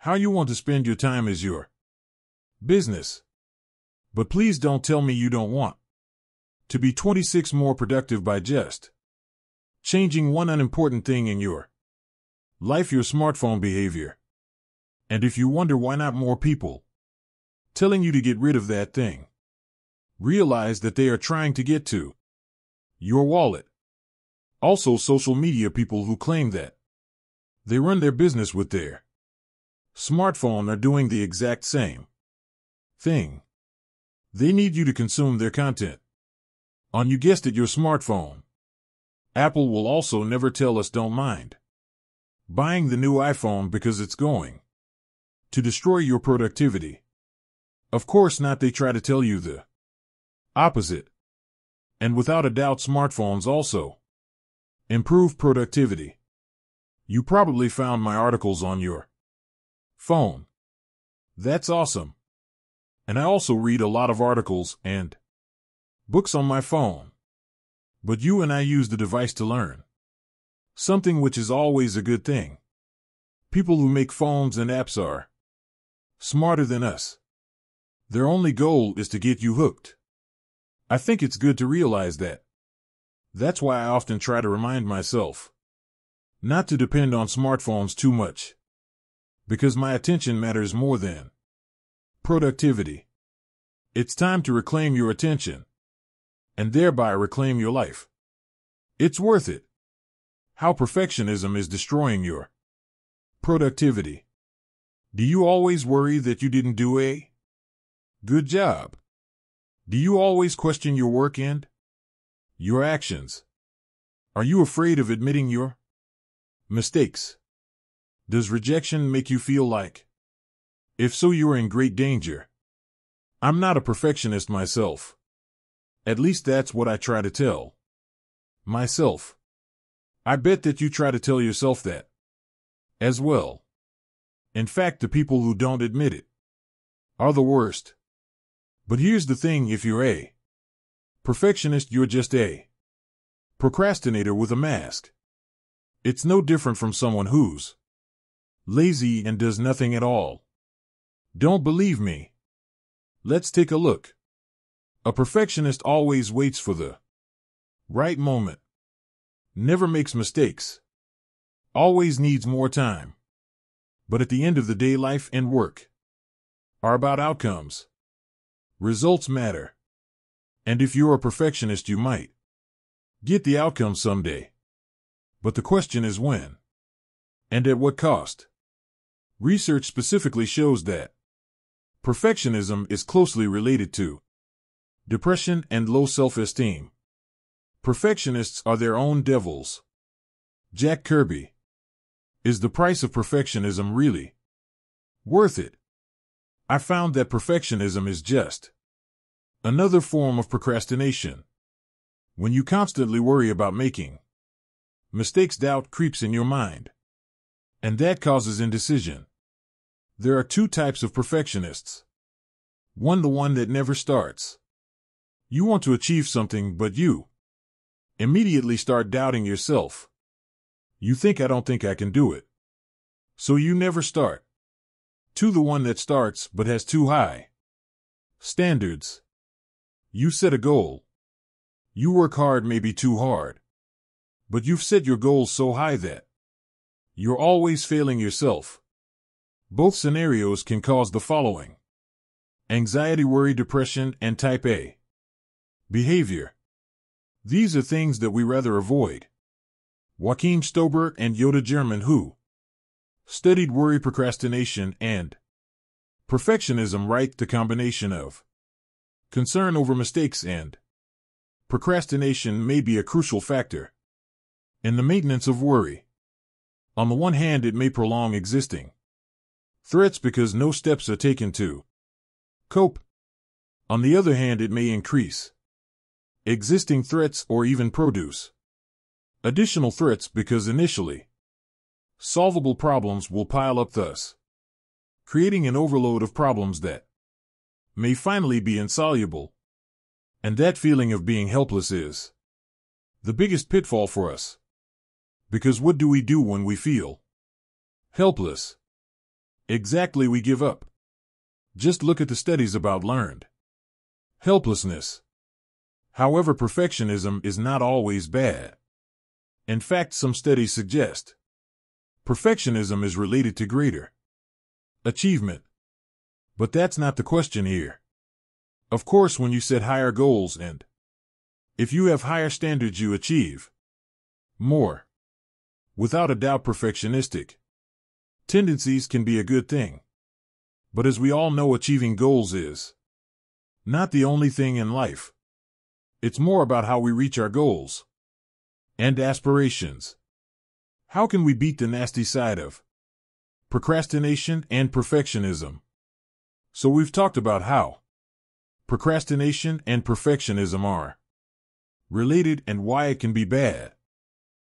How you want to spend your time is your business. But please don't tell me you don't want to be 26 more productive by just changing one unimportant thing in your life, your smartphone behavior. And if you wonder why not more people telling you to get rid of that thing, realize that they are trying to get to your wallet. Also, social media people who claim that they run their business with their smartphone are doing the exact same thing. They need you to consume their content on, you guessed it, your smartphone. Apple will also never tell us don't mind buying the new iPhone because it's going to destroy your productivity. Of course not, they try to tell you the opposite. And without a doubt, smartphones also improve productivity. You probably found my articles on your phone. That's awesome. And I also read a lot of articles and books on my phone. But you and I use the device to learn something, which is always a good thing. People who make phones and apps are smarter than us. Their only goal is to get you hooked. I think it's good to realize that. That's why I often try to remind myself not to depend on smartphones too much, because my attention matters more than productivity. It's time to reclaim your attention and thereby reclaim your life. It's worth it. How perfectionism is destroying your productivity. Do you always worry that you didn't do a good job? Do you always question your work and your actions? Are you afraid of admitting your mistakes? Does rejection make you feel like, if so, you are in great danger? I'm not a perfectionist myself. At least that's what I try to tell myself. I bet that you try to tell yourself that as well. In fact, the people who don't admit it are the worst. But here's the thing, if you're a perfectionist, you're just a procrastinator with a mask. It's no different from someone who's lazy and does nothing at all. Don't believe me? Let's take a look. A perfectionist always waits for the right moment, never makes mistakes, always needs more time. But at the end of the day, life and work are about outcomes. Results matter. And if you're a perfectionist, you might get the outcome someday. But the question is when and at what cost. Research specifically shows that perfectionism is closely related to depression and low self-esteem. Perfectionists are their own devils. Jack Kirby. Is the price of perfectionism really worth it? I found that perfectionism is just another form of procrastination. When you constantly worry about making mistakes, doubt creeps in your mind, and that causes indecision. There are two types of perfectionists. One, the one that never starts. You want to achieve something, but you immediately start doubting yourself. You think, I don't think I can do it. So you never start. Two, the one that starts but has too high standards. You set a goal. You work hard, maybe too hard. But you've set your goals so high that you're always failing yourself. Both scenarios can cause the following: anxiety, worry, depression, and type A behavior. These are things that we rather avoid. Joachim Stober and Yoda German, who studied worry, procrastination, and perfectionism, write the combination of concern over mistakes and procrastination may be a crucial factor in the maintenance of worry. On the one hand, it may prolong existing threats because no steps are taken to cope. On the other hand, it may increase existing threats or even produce additional threats because initially solvable problems will pile up, thus creating an overload of problems that may finally be insoluble. And that feeling of being helpless is the biggest pitfall for us. Because what do we do when we feel helpless? Exactly, we give up. Just look at the studies about learned helplessness. However, perfectionism is not always bad. In fact, some studies suggest perfectionism is related to greater achievement. But that's not the question here. Of course, when you set higher goals and if you have higher standards, you achieve more. Without a doubt, perfectionistic tendencies can be a good thing. But as we all know, achieving goals is not the only thing in life. It's more about how we reach our goals and aspirations. How can we beat the nasty side of procrastination and perfectionism? So we've talked about how procrastination and perfectionism are related and why it can be bad.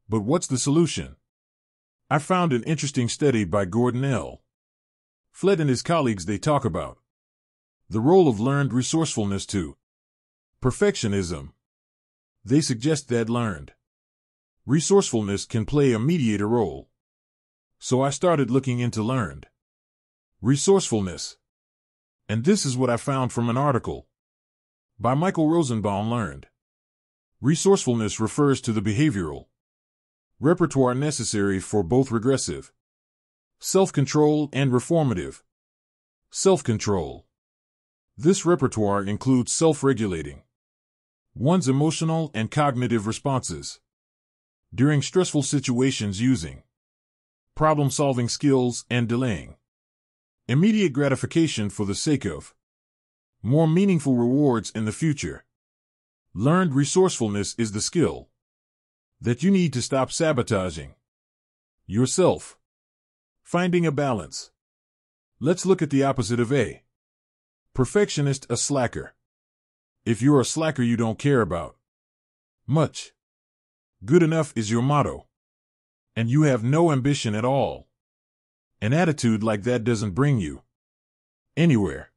But what's the solution? I found an interesting study by Gordon L. Flett and his colleagues. They talk about the role of learned resourcefulness to perfectionism. They suggest that learned resourcefulness can play a mediator role. So I started looking into learned resourcefulness. And this is what I found from an article by Michael Rosenbaum. Learned resourcefulness refers to the behavioral repertoire necessary for both regressive self-control and reformative self-control. This repertoire includes self-regulating one's emotional and cognitive responses during stressful situations, using problem-solving skills, and delaying immediate gratification for the sake of more meaningful rewards in the future. Learned resourcefulness is the skill that you need to stop sabotaging yourself. Finding a balance. Let's look at the opposite of a perfectionist, a slacker. If you're a slacker, you don't care about much. Good enough is your motto. And you have no ambition at all. An attitude like that doesn't bring you anywhere.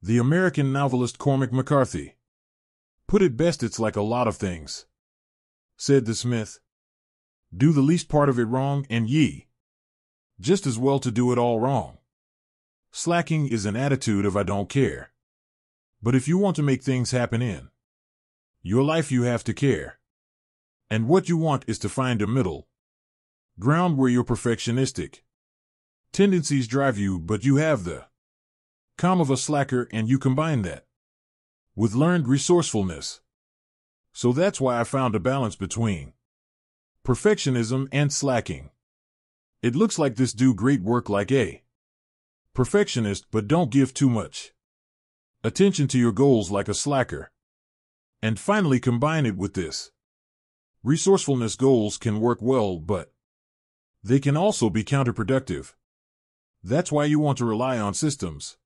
The American novelist Cormac McCarthy put it best: it's like a lot of things. Said the Smith, do the least part of it wrong, and ye just as well to do it all wrong. Slacking is an attitude of I don't care. But if you want to make things happen in your life, you have to care. And what you want is to find a middle ground where your perfectionistic tendencies drive you, but you have the calm of a slacker, and you combine that with learned resourcefulness. So that's why I found a balance between perfectionism and slacking. It looks like this: do great work like a perfectionist, but don't give too much attention to your goals like a slacker. And finally, combine it with this resourcefulness. Goals can work well, but they can also be counterproductive. That's why you want to rely on systems.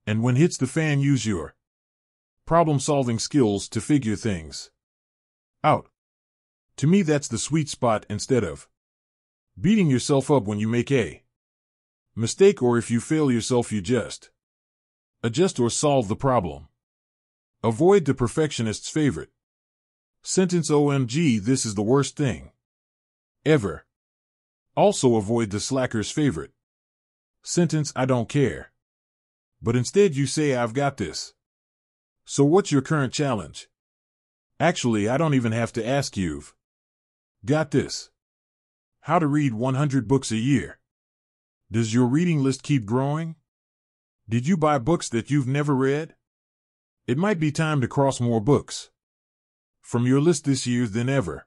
And when hits the fan, use your problem-solving skills to figure things out. To me, that's the sweet spot. Instead of beating yourself up when you make a mistake, or if you fail yourself, you just adjust or solve the problem. Avoid the perfectionist's favorite sentence: OMG, this is the worst thing ever. Also avoid the slacker's favorite sentence: I don't care. But instead you say, I've got this. So what's your current challenge? Actually, I don't even have to ask, you've got this. How to read 100 books a year. Does your reading list keep growing? Did you buy books that you've never read? It might be time to cross more books from your list this year than ever.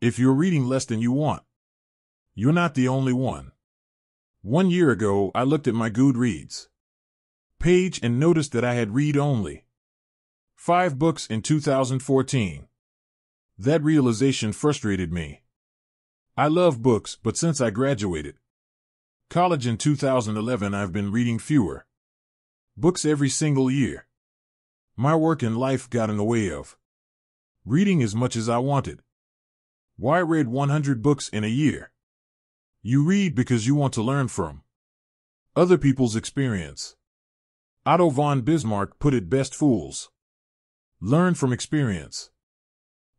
If you're reading less than you want, you're not the only one. 1 year ago, I looked at my Goodreads page and noticed that I had read only 5 books in 2014. That realization frustrated me. I love books, but since I graduated college in 2011, I've been reading fewer books every single year. My work and life got in the way of reading as much as I wanted. Why read 100 books in a year? You read because you want to learn from other people's experience. Otto von Bismarck put it best: fools learn from experience.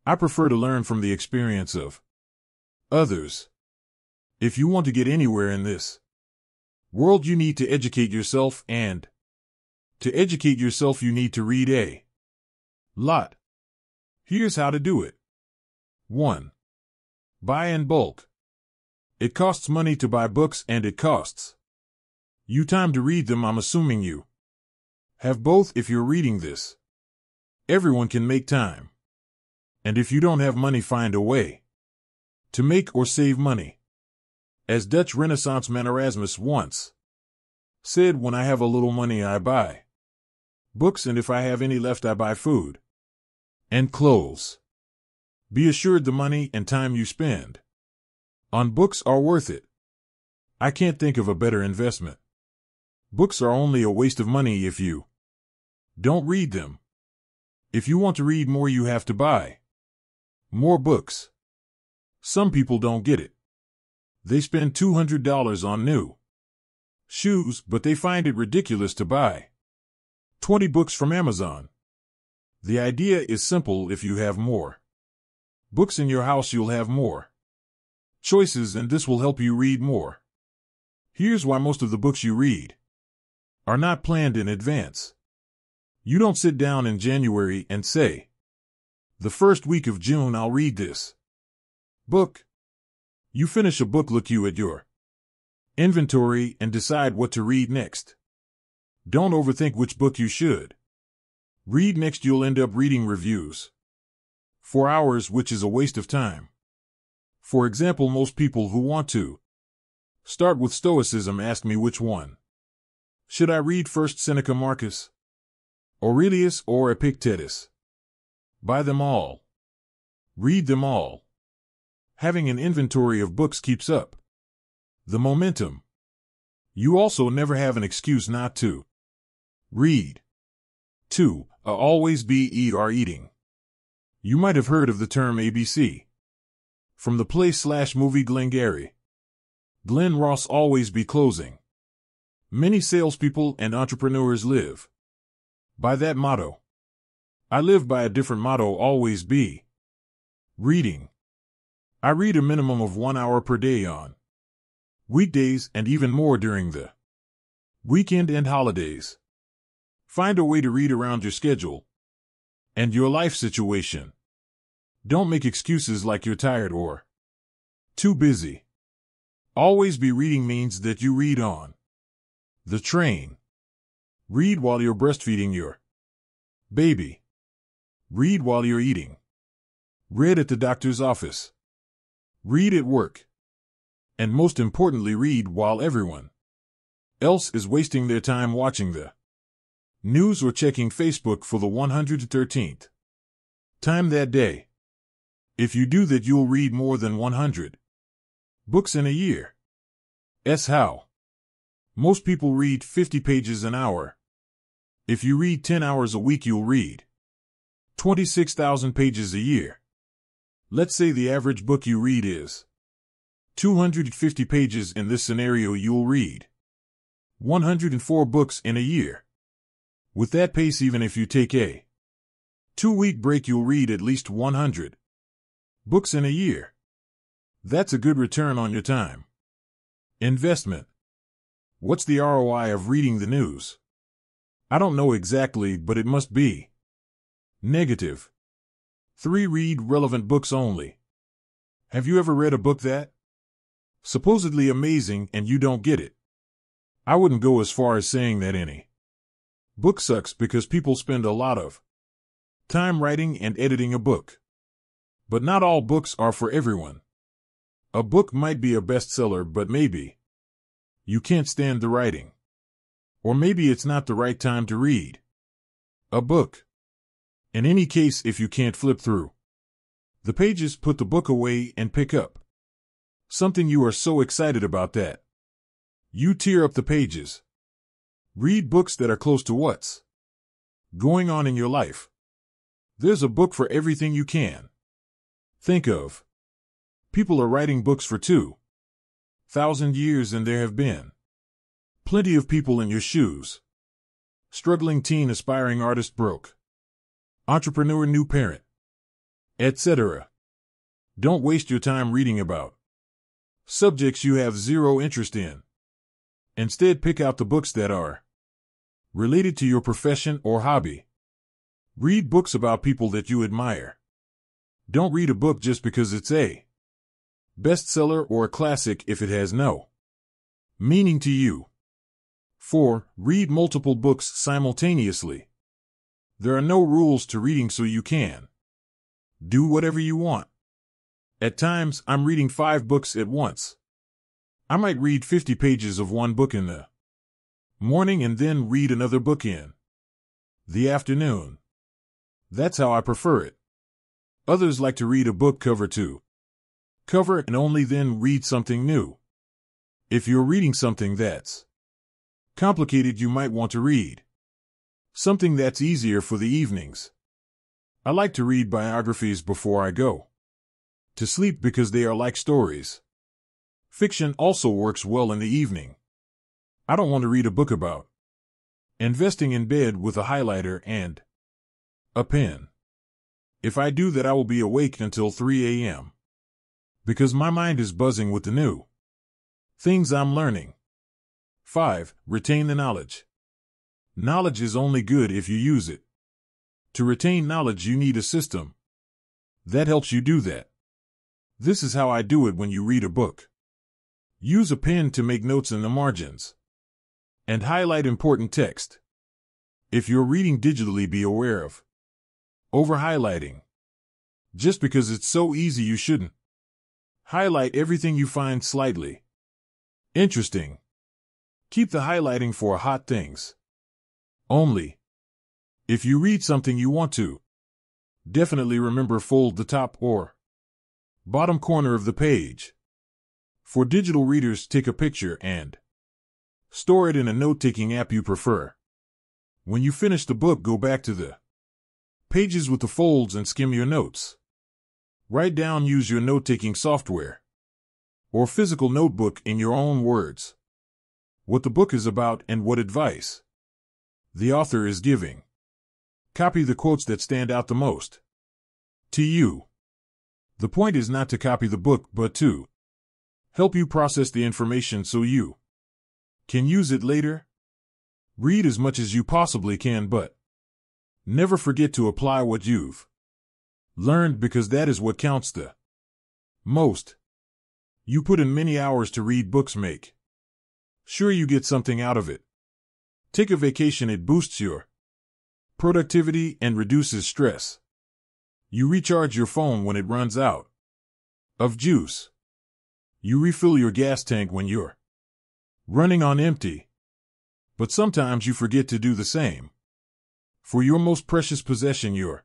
I prefer to learn from the experience of others. If you want to get anywhere in this World, you need to educate yourself, and to educate yourself you need to read a lot. Here's how to do it. 1. Buy in bulk. It costs money to buy books, and it costs you time to read them. I'm assuming you have both if you're reading this. Everyone can make time. And if you don't have money, find a way to make or save money. As Dutch Renaissance man Erasmus once said, when I have a little money I buy books, and if I have any left I buy food and clothes. Be assured the money and time you spend on books are worth it. I can't think of a better investment. Books are only a waste of money if you don't read them. If you want to read more, you have to buy more books. Some people don't get it. They spend $200 on new shoes, but they find it ridiculous to buy 20 books from Amazon. The idea is simple. If you have more books in your house, you'll have more choices, and this will help you read more. Here's why most of the books you read are not planned in advance. You don't sit down in January and say, the first week of June I'll read this book. You finish a book, look you at your inventory, and decide what to read next. Don't overthink which book you should read next. You'll end up reading reviews for hours, which is a waste of time. For example, most people who want to start with Stoicism ask me, which one should I read first, Seneca, Marcus Aurelius, or Epictetus? Buy them all. Read them all. Having an inventory of books keeps up the momentum. You also never have an excuse not to read. 2. Always be eat or eating. You might have heard of the term ABC from the play/movie Glengarry. Glen Ross always be closing. Many salespeople and entrepreneurs live by that motto. I live by a different motto, always be reading. I read a minimum of 1 hour per day on weekdays, and even more during the weekend and holidays. Find a way to read around your schedule and your life situation. Don't make excuses like you're tired or too busy. Always be reading means that you read on the train. Read while you're breastfeeding your baby. Read while you're eating. Read at the doctor's office. Read at work. And most importantly, read while everyone else is wasting their time watching the news or checking Facebook for the 113th time that day. If you do that, you'll read more than 100 books in a year. How? Most people read 50 pages an hour. If you read 10 hours a week, you'll read 26,000 pages a year. Let's say the average book you read is 250 pages. In this scenario, you'll read 104 books in a year. With that pace, even if you take a 2-week break, you'll read at least 100 books in a year. That's a good return on your time. Investment. What's the ROI of reading the news? I don't know exactly, but it must be negative. 3. Read relevant books only. Have you ever read a book that supposedly amazing and you don't get it? I wouldn't go as far as saying that any book sucks, because people spend a lot of time writing and editing a book. But not all books are for everyone. A book might be a bestseller, but maybe you can't stand the writing. Or maybe it's not the right time to read a book. In any case, if you can't flip through the pages, put the book away and pick up something you are so excited about that you tear up the pages. Read books that are close to what's going on in your life. There's a book for everything you can think of. People are writing books for 2,000 years, and there have been plenty of people in your shoes. Struggling teen, aspiring artist, broke entrepreneur, new parent, etc. Don't waste your time reading about subjects you have zero interest in. Instead, pick out the books that are related to your profession or hobby. Read books about people that you admire. Don't read a book just because it's a bestseller or a classic if it has no meaning to you. 4. Read multiple books simultaneously. There are no rules to reading, so you can do whatever you want. At times, I'm reading 5 books at once. I might read 50 pages of one book in the morning and then read another book in the afternoon. That's how I prefer it. Others like to read a book cover to cover and only then read something new. If you're reading something that's complicated, you might want to read something that's easier for the evenings. I like to read biographies before I go to sleep because they are like stories. Fiction also works well in the evening. I don't want to read a book about investing in bed with a highlighter and a pen. If I do that, I will be awake until 3 a.m. because my mind is buzzing with the new things I'm learning. 5. Retain the knowledge. Knowledge is only good if you use it. To retain knowledge, you need a system that helps you do that. This is how I do it when you read a book. Use a pen to make notes in the margins and highlight important text. If you're reading digitally, be aware of over-highlighting. Just because it's so easy, you shouldn't. Highlight everything you find slightly interesting. Keep the highlighting for hot things only. If you read something you want to, definitely remember fold the top or bottom corner of the page. For digital readers, take a picture and store it in a note-taking app you prefer. When you finish the book, go back to the pages with the folds and skim your notes. Write down, use your note-taking software or physical notebook in your own words what the book is about and what advice the author is giving. Copy the quotes that stand out the most to you. The point is not to copy the book, but to help you process the information so you can use it later. Read as much as you possibly can, but never forget to apply what you've learned, because that is what counts the most. You put in many hours to read books. Make sure you get something out of it. Take a vacation. It boosts your productivity and reduces stress. You recharge your phone when it runs out of juice. You refill your gas tank when you're running on empty. But sometimes you forget to do the same for your most precious possession, your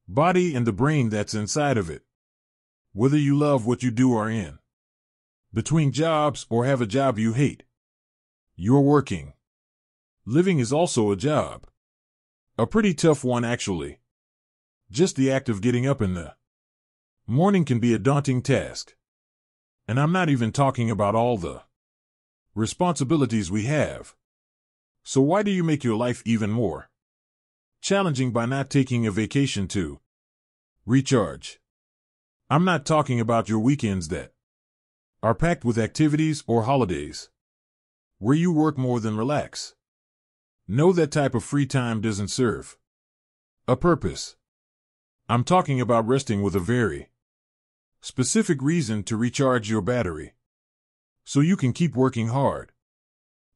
body and the brain that's inside of it. Whether you love what you do or in between jobs or have a job you hate, you're working. Living is also a job. A pretty tough one, actually. Just the act of getting up in the morning can be a daunting task. And I'm not even talking about all the responsibilities we have. So why do you make your life even more challenging by not taking a vacation to recharge? I'm not talking about your weekends that are packed with activities or holidays where you work more than relax. No, that type of free time doesn't serve a purpose. I'm talking about resting with a very specific reason to recharge your battery so you can keep working hard.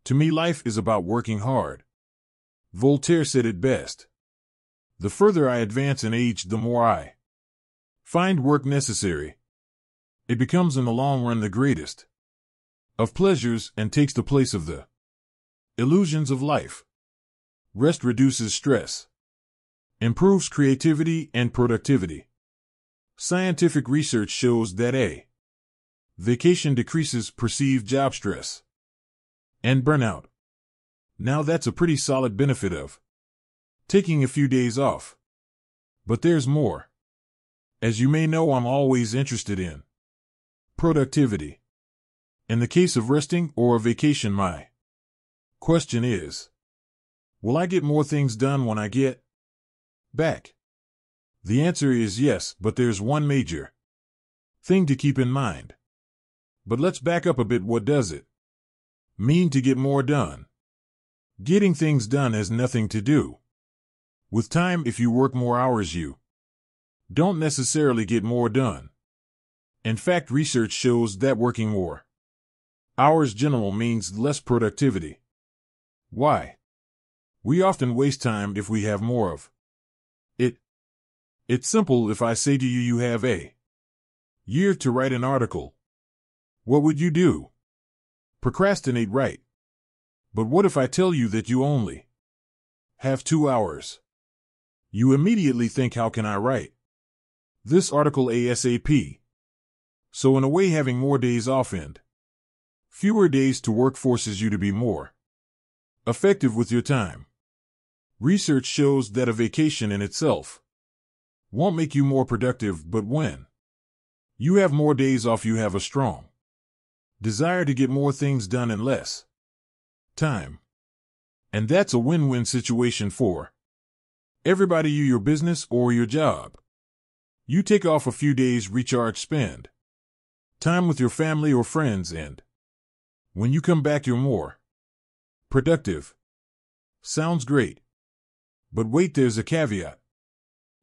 To me, life is about working hard. Voltaire said it best. The further I advance in age, the more I find work necessary. It becomes in the long run the greatest of pleasures and takes the place of the illusions of life. Rest reduces stress, improves creativity and productivity. Scientific research shows that a vacation decreases perceived job stress and burnout. Now that's a pretty solid benefit of taking a few days off. But there's more. As you may know, I'm always interested in productivity. In the case of resting or a vacation, my question is, will I get more things done when I get back? The answer is yes, but there's one major thing to keep in mind. But let's back up a bit. What does it Mean to get more done. Getting things done has nothing to do with time. If you work more hours, you don't necessarily get more done. In fact, research shows that working more hours general means less productivity. Why? We often waste time if we have more of it. It's simple. If I say to you, you have a year to write an article, what would you do? Procrastinate, right? But what if I tell you that you only have 2 hours? You immediately think, how can I write this article ASAP? So in a way, having more days off and fewer days to work forces you to be more effective with your time. Research shows that a vacation in itself won't make you more productive, but when you have more days off, you have a strong desire to get more things done in less time. And that's a win-win situation for everybody, you, your business, or your job. You take off a few days, recharge, spend time with your family or friends, and when you come back, you're more productive. Sounds great. But wait, there's a caveat.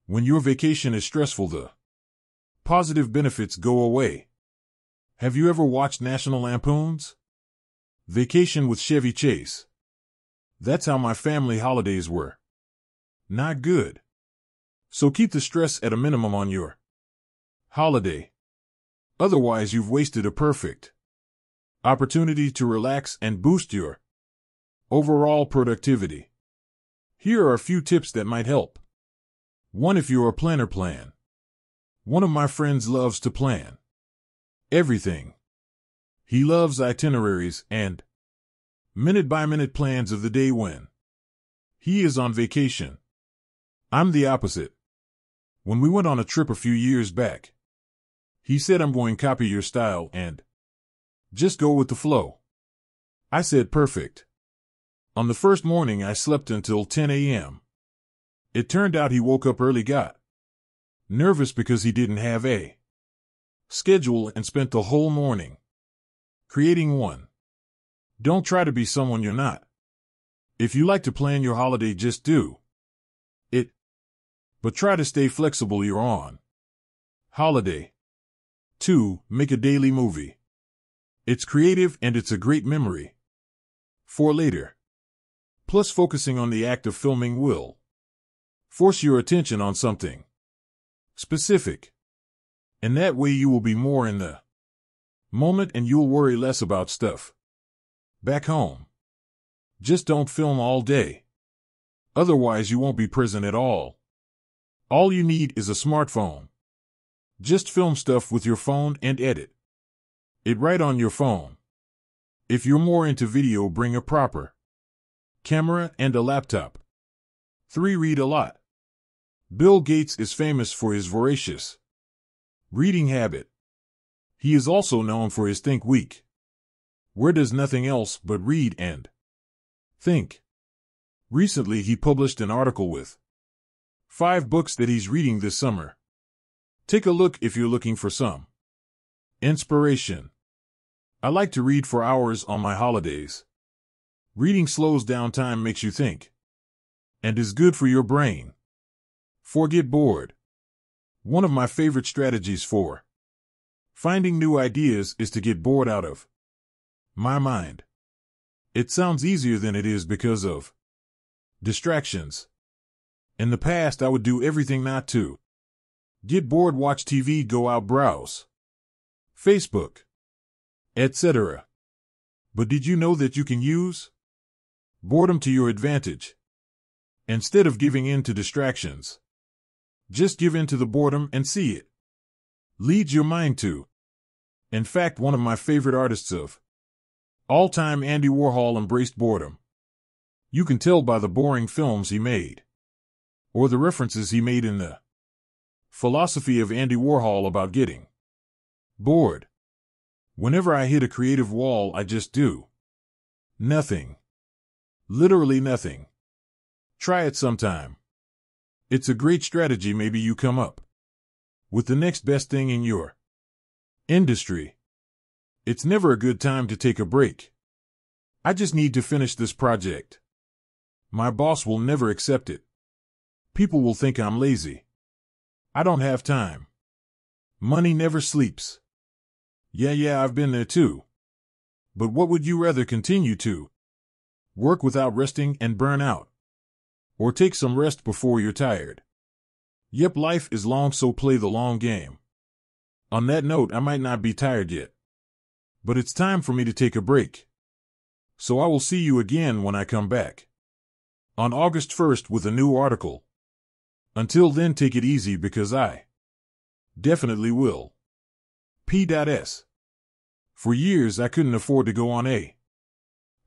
When your vacation is stressful, the positive benefits go away. Have you ever watched National Lampoon's Vacation with Chevy Chase? That's how my family holidays were. Not good. So keep the stress at a minimum on your holiday. Otherwise, you've wasted a perfect opportunity to relax and boost your overall productivity. Here are a few tips that might help. 1. If you're a planner, plan. One of my friends loves to plan everything. He loves itineraries and minute-by-minute plans of the day when he is on vacation. I'm the opposite. When we went on a trip a few years back, he said, I'm going to copy your style and just go with the flow. I said, perfect. On the first morning, I slept until 10 a.m. It turned out he woke up early, got nervous because he didn't have a schedule, and spent the whole morning creating one. Don't try to be someone you're not. If you like to plan your holiday, just do it. But try to stay flexible. You're on holiday. 2. Make a daily movie. It's creative and it's a great memory for later. Plus, focusing on the act of filming will force your attention on something specific. And that way you will be more in the moment and you'll worry less about stuff back home. Just don't film all day. Otherwise, you won't be present at all. All you need is a smartphone. Just film stuff with your phone and edit it right on your phone. If you're more into video, bring a proper camera and a laptop. 3. Read a lot. Bill Gates is famous for his voracious reading habit. He is also known for his Think Week, where does nothing else but read and think. Recently, he published an article with 5 books that he's reading this summer. Take a look if you're looking for some inspiration. I like to read for hours on my holidays. Reading slows down time, makes you think, and is good for your brain. 4. Get bored. One of my favorite strategies for finding new ideas is to get bored out of my mind. It sounds easier than it is because of distractions. In the past, I would do everything not to get bored, watch TV, go out, browse Facebook, etc. But did you know that you can use boredom to your advantage? Instead of giving in to distractions, just give in to the boredom and see it leads your mind to. In fact, one of my favorite artists of all time, Andy Warhol, embraced boredom. You can tell by the boring films he made, or the references he made in the philosophy of Andy Warhol about getting bored. Whenever I hit a creative wall, I just do nothing. Literally nothing. Try it sometime. It's a great strategy. Maybe you come up with the next best thing in your industry. It's never a good time to take a break. I just need to finish this project. My boss will never accept it. People will think I'm lazy. I don't have time. Money never sleeps. Yeah, I've been there too. But what would you rather continue to? Work without resting and burn out? Or take some rest before you're tired? Yep, life is long, so play the long game. On that note, I might not be tired yet. But it's time for me to take a break. So I will see you again when I come back. On August 1st with a new article. Until then, take it easy because I definitely will. P.S. For years I couldn't afford to go on a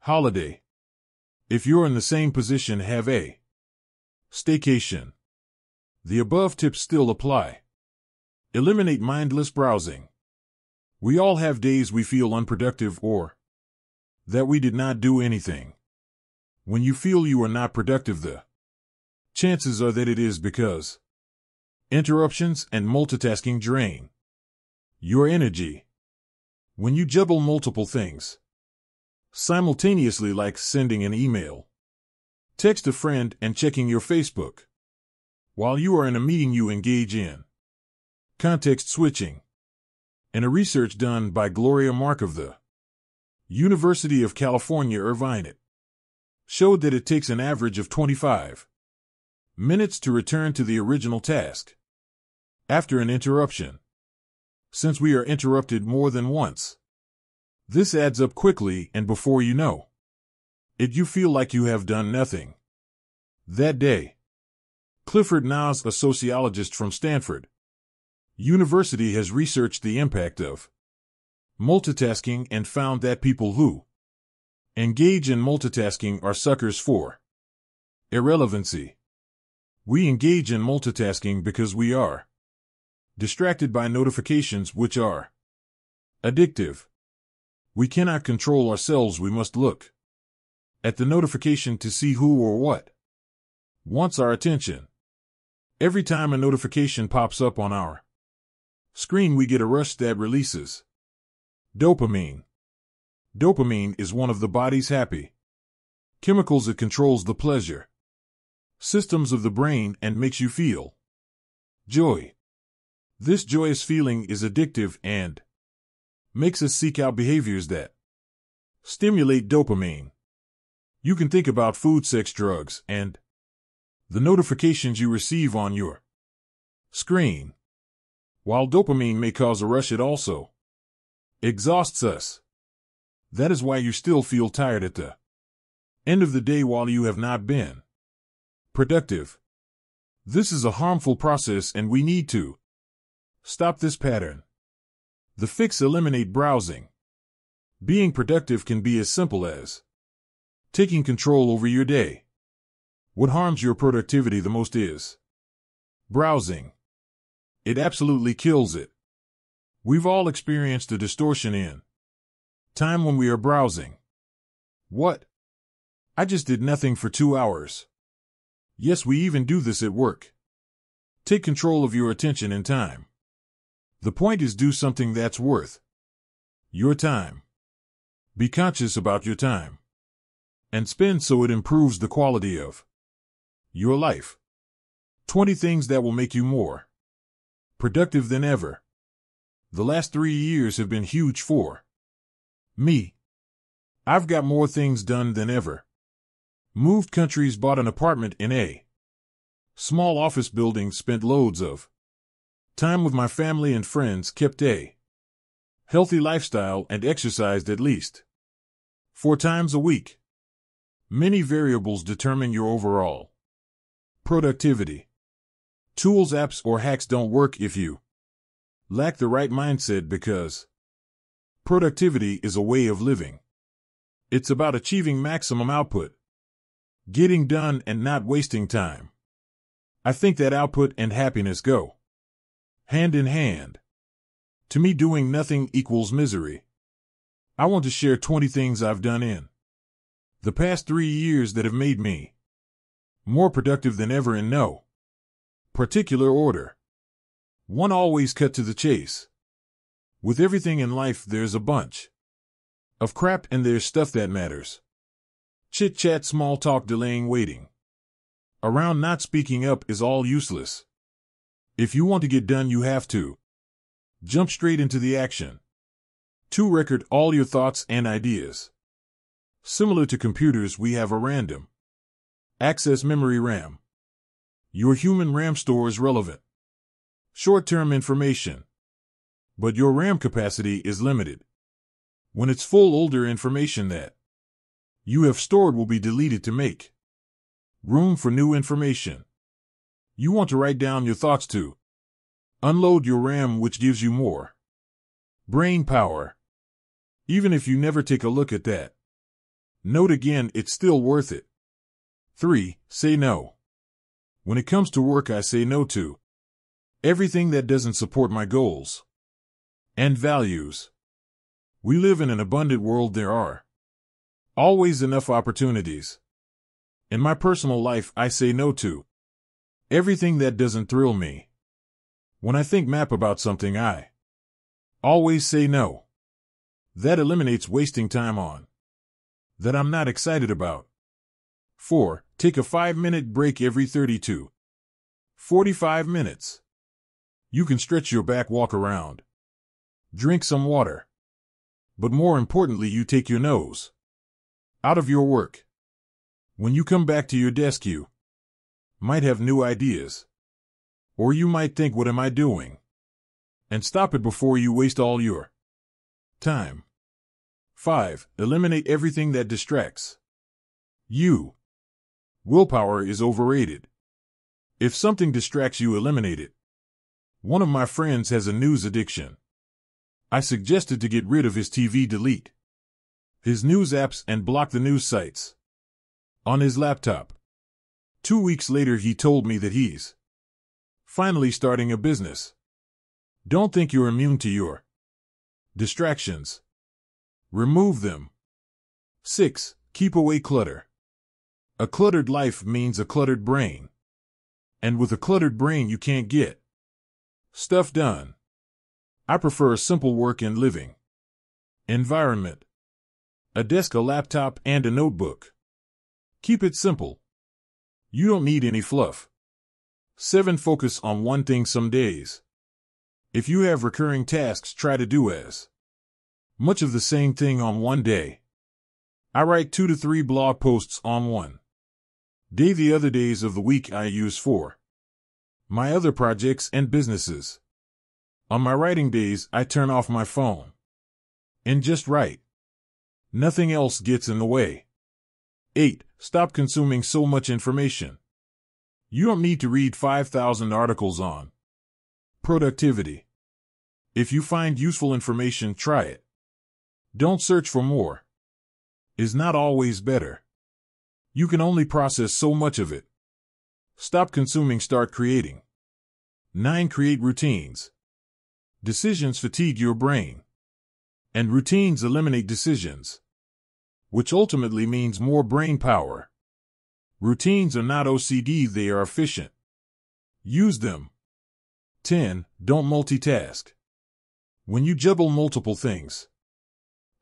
holiday. If you're in the same position, have a staycation. The above tips still apply. Eliminate mindless browsing. We all have days we feel unproductive or that we did not do anything. When you feel you are not productive, the chances are that it is because interruptions and multitasking drain your energy. When you juggle multiple things simultaneously, like sending an email, text a friend, and checking your Facebook, while you are in a meeting, you engage in context switching. And a research done by Gloria Mark of the University of California, Irvine, showed that it takes an average of 25 minutes to return to the original task after an interruption. Since we are interrupted more than once, this adds up quickly, and before you know it, you feel like you have done nothing that day. Clifford Nas, a sociologist from Stanford University, has researched the impact of multitasking and found that people who engage in multitasking are suckers for irrelevancy. We engage in multitasking because we are distracted by notifications, which are addictive. We cannot control ourselves. We must look at the notification to see who or what wants our attention. Every time a notification pops up on our screen, we get a rush that releases dopamine. Dopamine is one of the body's happy chemicals. It controls the pleasure systems of the brain and makes you feel joy. This joyous feeling is addictive and makes us seek out behaviors that stimulate dopamine. You can think about food, sex, drugs, and the notifications you receive on your screen. While dopamine may cause a rush, it also exhausts us. That is why you still feel tired at the end of the day while you have not been productive. This is a harmful process, and we need to stop this pattern. The fix: eliminate browsing. Being productive can be as simple as taking control over your day. What harms your productivity the most is browsing. It absolutely kills it. We've all experienced a distortion in time when we are browsing. What? I just did nothing for 2 hours. Yes, we even do this at work. Take control of your attention and time. The point is, do something that's worth your time. Be conscious about your time and spend so it improves the quality of your life. 20 things that will make you more productive than ever. The last 3 years have been huge for me. I've got more things done than ever. Moved countries, bought an apartment in a small office building, spent loads of time with my family and friends, kept a healthy lifestyle, and exercised at least 4 times a week. Many variables determine your overall productivity. Tools, apps, or hacks don't work if you lack the right mindset, because productivity is a way of living. It's about achieving maximum output, getting done, and not wasting time. I think that output and happiness go hand in hand. To me, doing nothing equals misery. I want to share 20 things I've done in the past 3 years that have made me more productive than ever, in no particular order. 1. Always cut to the chase. With everything in life, there's a bunch of crap, and there's stuff that matters. Chit-chat, small talk, delaying waiting around, not speaking up is all useless. If you want to get done, you have to jump straight into the action. 2. Record all your thoughts and ideas. Similar to computers, we have a random access memory RAM. Your human RAM stores relevant, short-term information, but your RAM capacity is limited. When it's full, older information that you have stored will be deleted to make room for new information. You want to write down your thoughts to unload your RAM, which gives you more brain power. Even if you never take a look at that note again, it's still worth it. 3. Say no. When it comes to work, I say no to everything that doesn't support my goals and values. We live in an abundant world. There are always enough opportunities. In my personal life, I say no to everything that doesn't thrill me. When I think map about something, I always say no. That eliminates wasting time on that I'm not excited about. 4. Take a 5-minute break every 30 to 45 minutes. You can stretch your back, walk around, drink some water. But more importantly, you take your nose out of your work. When you come back to your desk, you might have new ideas. Or you might think, what am I doing? And stop it before you waste all your time. 5. Eliminate everything that distracts you. Willpower is overrated. If something distracts you, eliminate it. One of my friends has a news addiction. I suggested to get rid of his TV, delete his news apps, and block the news sites on his laptop. 2 weeks later, he told me that he's finally starting a business. Don't think you're immune to your distractions. Remove them. 6. Keep away clutter. A cluttered life means a cluttered brain. And with a cluttered brain, you can't get stuff done. I prefer a simple work and living environment. A desk, a laptop, and a notebook. Keep it simple. You don't need any fluff. 7. Focus on one thing some days. If you have recurring tasks, try to do as much of the same thing on one day. I write 2 to 3 blog posts on one day. The other days of the week I use for my other projects and businesses. On my writing days, I turn off my phone and just write. Nothing else gets in the way. 8. Stop consuming so much information. You don't need to read 5,000 articles on productivity. If you find useful information, try it. Don't search for more. Is not always better. You can only process so much of it. Stop consuming, start creating. 9. Create routines. Decisions fatigue your brain, and routines eliminate decisions, which ultimately means more brain power. Routines are not OCD, they are efficient. Use them. 10. Don't multitask. When you juggle multiple things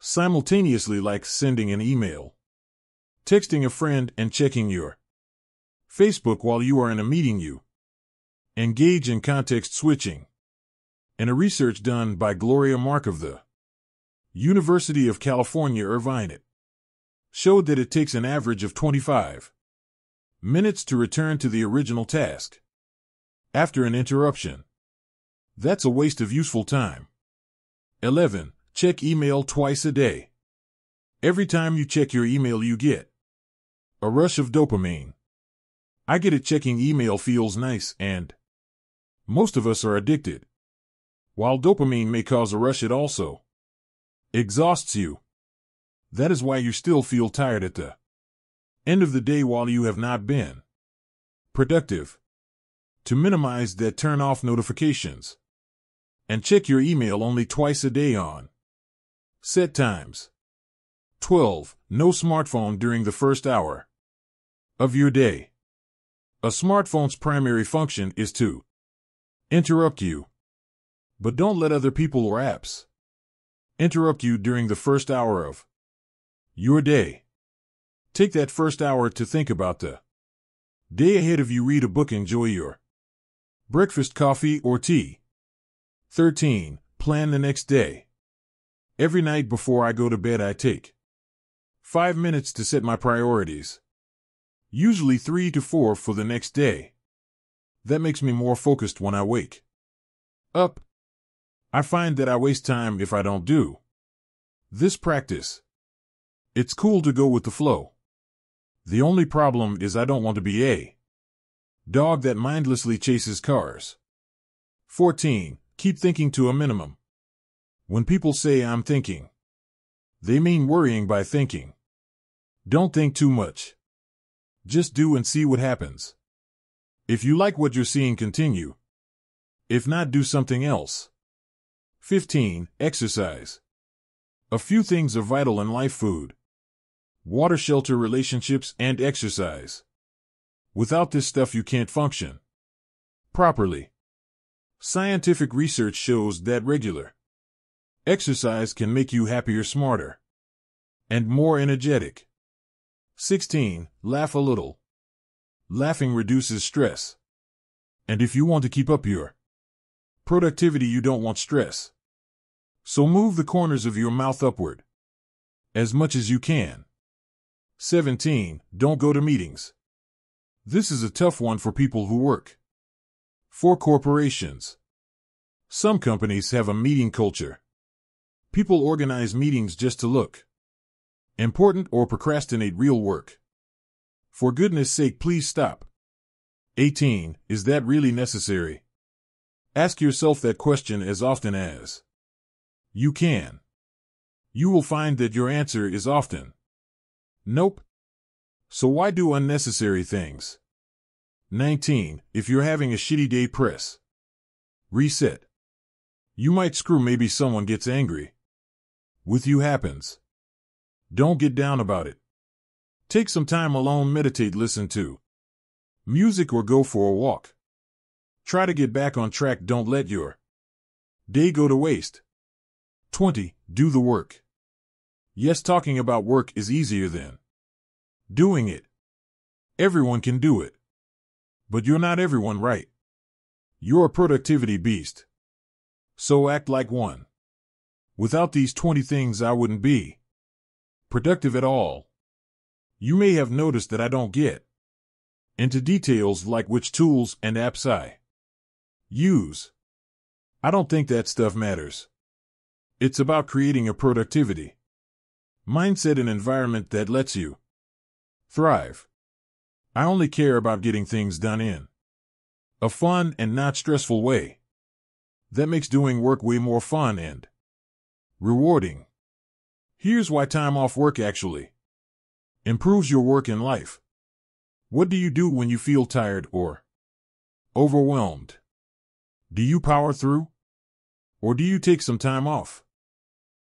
simultaneously, like sending an email, texting a friend, and checking your Facebook while you are in a meeting, you engage in context switching. In a research done by Gloria Mark of the University of California, Irvine, it showed that it takes an average of 25 minutes to return to the original task after an interruption. That's a waste of useful time. 11. Check email twice a day. Every time you check your email, you get a rush of dopamine. I get it. Checking email feels nice, and most of us are addicted. While dopamine may cause a rush, it also exhausts you. That is why you still feel tired at the end of the day while you have not been productive. To minimize that, turn off notifications and check your email only twice a day on set times. 12. No smartphone during the first hour of your day. A smartphone's primary function is to interrupt you. But don't let other people or apps interrupt you during the first hour of your day. Take that first hour to think about the day ahead of you. Read a book. Enjoy your breakfast, coffee, or tea. 13. Plan the next day. Every night before I go to bed, I take 5 minutes to set my priorities. Usually 3 to 4 for the next day. That makes me more focused when I wake up. I find that I waste time if I don't do this practice. It's cool to go with the flow. The only problem is I don't want to be a dog that mindlessly chases cars. 14. Keep thinking to a minimum. When people say I'm thinking, they mean worrying by thinking. Don't think too much. Just do and see what happens. If you like what you're seeing, continue. If not, do something else. 15. Exercise. A few things are vital in life: food, water, shelter, relationships, and exercise. Without this stuff, you can't function properly. Scientific research shows that regular exercise can make you happier, smarter, and more energetic. 16. Laugh a little. Laughing reduces stress. And if you want to keep up your productivity, you don't want stress. So move the corners of your mouth upward as much as you can. 17. Don't go to meetings. This is a tough one for people who work for corporations. Some companies have a meeting culture. People organize meetings just to look important or procrastinate real work. For goodness sake, please stop. 18. Is that really necessary? Ask yourself that question as often as you can. You will find that your answer is often nope. So why do unnecessary things? 19. If you're having a shitty day, press reset. You might screw, maybe someone gets angry with you. Happens. Don't get down about it. Take some time alone, meditate, listen to music, or go for a walk. Try to get back on track. Don't let your day go to waste. 20. Do the work. Yes, talking about work is easier than doing it. Everyone can do it. But you're not everyone, right? You're a productivity beast. So act like one. Without these 20 things, I wouldn't be productive at all. You may have noticed that I don't get into details like which tools and apps I use. I don't think that stuff matters. It's about creating a productivity mindset, an environment that lets you thrive. I only care about getting things done in a fun and not stressful way. That makes doing work way more fun and rewarding. Here's why time off work actually improves your work in life. What do you do when you feel tired or overwhelmed? Do you power through? Or do you take some time off?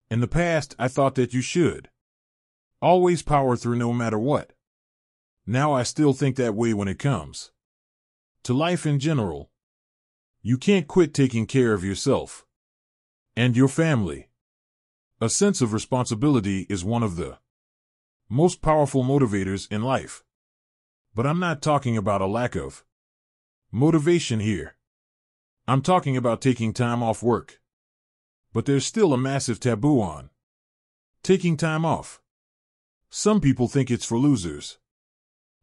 In the past, I thought that you should always power through no matter what. Now I still think that way when it comes to life in general. You can't quit taking care of yourself and your family. A sense of responsibility is one of the most powerful motivators in life. But I'm not talking about a lack of motivation here. I'm talking about taking time off work. But there's still a massive taboo on taking time off. Some people think it's for losers.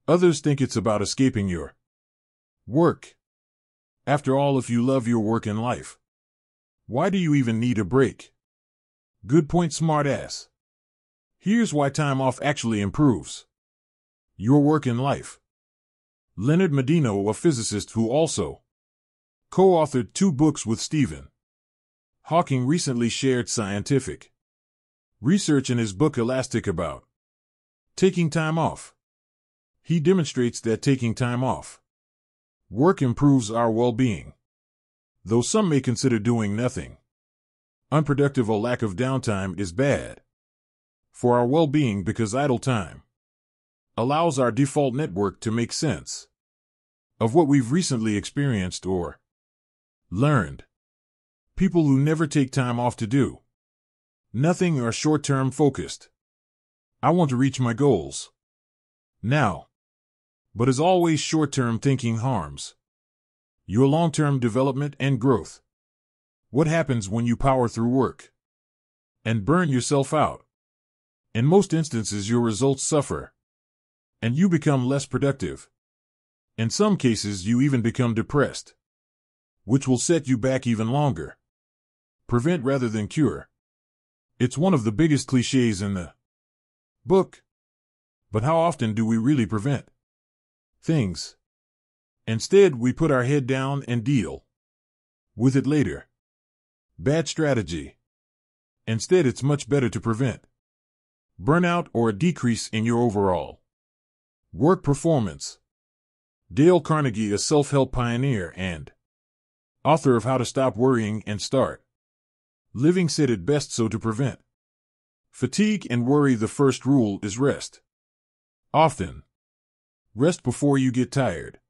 Others think it's about escaping your work. After all, if you love your work in life, why do you even need a break? Good point, smartass. Here's why time off actually improves your work in life. Leonard Medino, a physicist who also co-authored 2 books with Stephen Hawking, recently shared scientific research in his book Elastic about taking time off. He demonstrates that taking time off work improves our well-being. Though some may consider doing nothing unproductive or lack of downtime is bad for our well-being, because idle time allows our default network to make sense of what we've recently experienced or learned. People who never take time off to do nothing are short-term focused. I want to reach my goals. now. But as always, short-term thinking harms your long-term development and growth. What happens when you power through work and burn yourself out? In most instances, your results suffer, and you become less productive. In some cases, you even become depressed, which will set you back even longer. Prevent rather than cure. It's one of the biggest cliches in the book. But how often do we really prevent things? Instead, we put our head down and deal with it later. Bad strategy. Instead, it's much better to prevent burnout or a decrease in your overall work performance. Dale Carnegie, a self-help pioneer and author of How to Stop Worrying and Start Living, said it best: so to prevent fatigue and worry, the first rule is rest often. Rest before you get tired.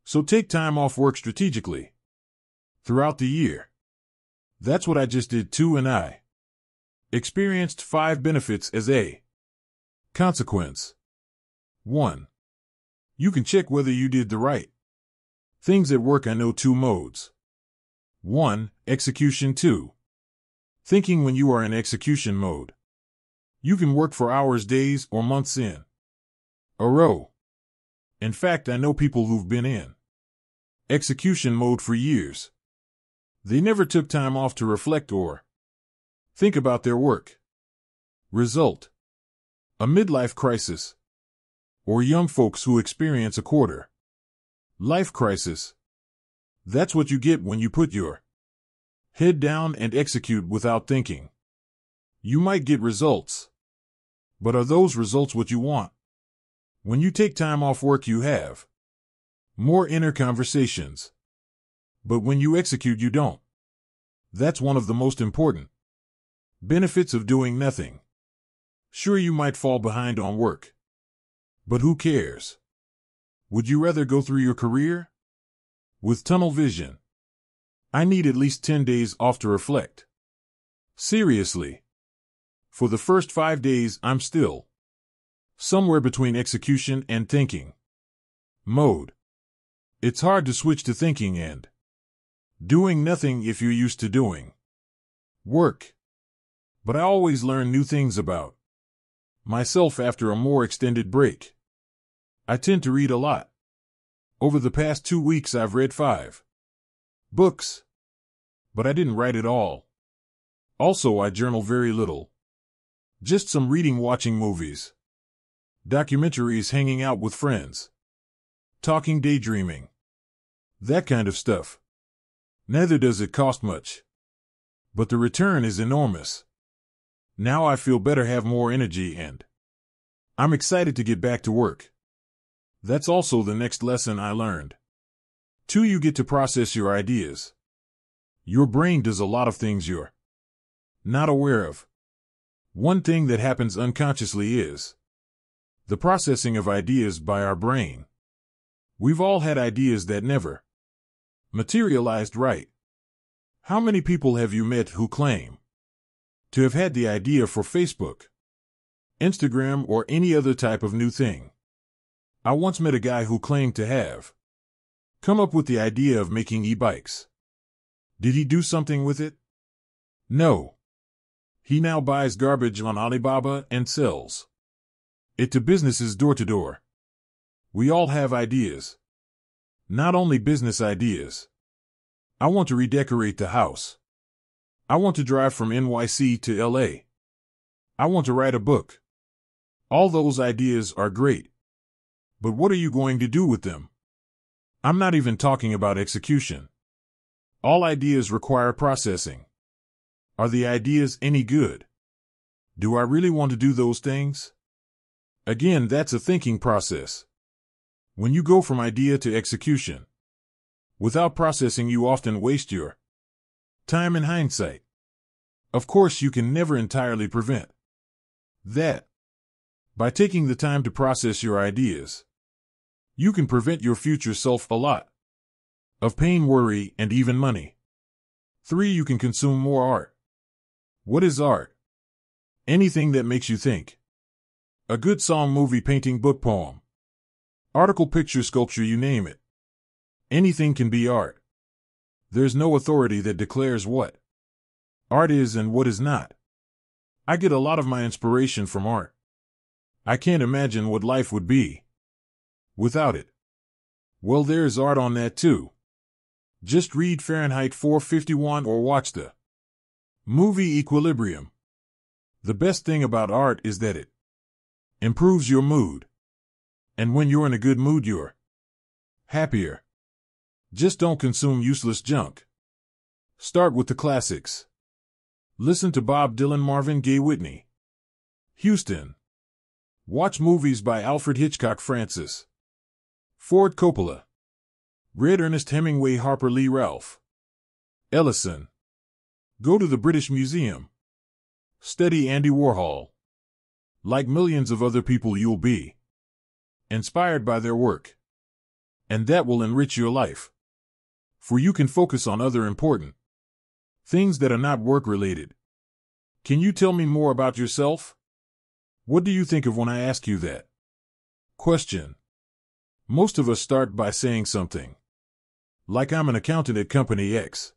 So take time off work strategically throughout the year. That's what I just did too, and I experienced 5 benefits as a consequence. 1. You can check whether you did the right things at work. I know 2 modes. 1. Execution. 2. Thinking. When you are in execution mode, you can work for hours, days, or months in a row. In fact, I know people who've been in execution mode for years. They never took time off to reflect or think about their work. Result: a midlife crisis, or young folks who experience a quarter life crisis. That's what you get when you put your head down and execute without thinking. You might get results, but are those results what you want? When you take time off work, you have more inner conversations. But when you execute, you don't. That's one of the most important benefits of doing nothing. Sure, you might fall behind on work, but who cares? Would you rather go through your career with tunnel vision? I need at least 10 days off to reflect. Seriously. For the first 5 days, I'm still somewhere between execution and thinking mode. It's hard to switch to thinking and doing nothing if you're used to doing work. But I always learn new things about myself after a more extended break. I tend to read a lot. Over the past 2 weeks, I've read 5 books. But I didn't write it all. Also, I journal very little. Just some reading, watching movies, documentaries, hanging out with friends, talking, daydreaming. That kind of stuff. Neither does it cost much. But the return is enormous. Now I feel better, have more energy, and I'm excited to get back to work. That's also the next lesson I learned. 2. You get to process your ideas. Your brain does a lot of things you're not aware of. One thing that happens unconsciously is the processing of ideas by our brain. We've all had ideas that never materialized, right? How many people have you met who claim to have had the idea for Facebook, Instagram, or any other type of new thing? I once met a guy who claimed to have come up with the idea of making e-bikes. Did he do something with it? No. He now buys garbage on Alibaba and sells it to businesses door to door. We all have ideas. Not only business ideas. I want to redecorate the house. I want to drive from NYC to LA. I want to write a book. All those ideas are great. But what are you going to do with them? I'm not even talking about execution. All ideas require processing. Are the ideas any good? Do I really want to do those things? Again, that's a thinking process. When you go from idea to execution, without processing, you often waste your time in hindsight. Of course, you can never entirely prevent that. By taking the time to process your ideas, you can prevent your future self a lot of pain, worry, and even money. 3. You can consume more art. What is art? Anything that makes you think. A good song, movie, painting, book, poem, article, picture, sculpture, you name it. Anything can be art. There's no authority that declares what art is and what is not. I get a lot of my inspiration from art. I can't imagine what life would be without it. Well, there's art on that too. Just read Fahrenheit 451 or watch the movie Equilibrium. The best thing about art is that it improves your mood. And when you're in a good mood, you're happier. Just don't consume useless junk. Start with the classics. Listen to Bob Dylan, Marvin Gaye, Whitney Houston. Watch movies by Alfred Hitchcock, Francis Ford Coppola. Read Ernest Hemingway, Harper Lee, Ralph Ellison. Go to the British Museum. Study Andy Warhol. Like millions of other people, you'll be inspired by their work. And that will enrich your life. For you can focus on other important things that are not work-related. Can you tell me more about yourself? What do you think of when I ask you that question? Most of us start by saying something like, I'm an accountant at Company X.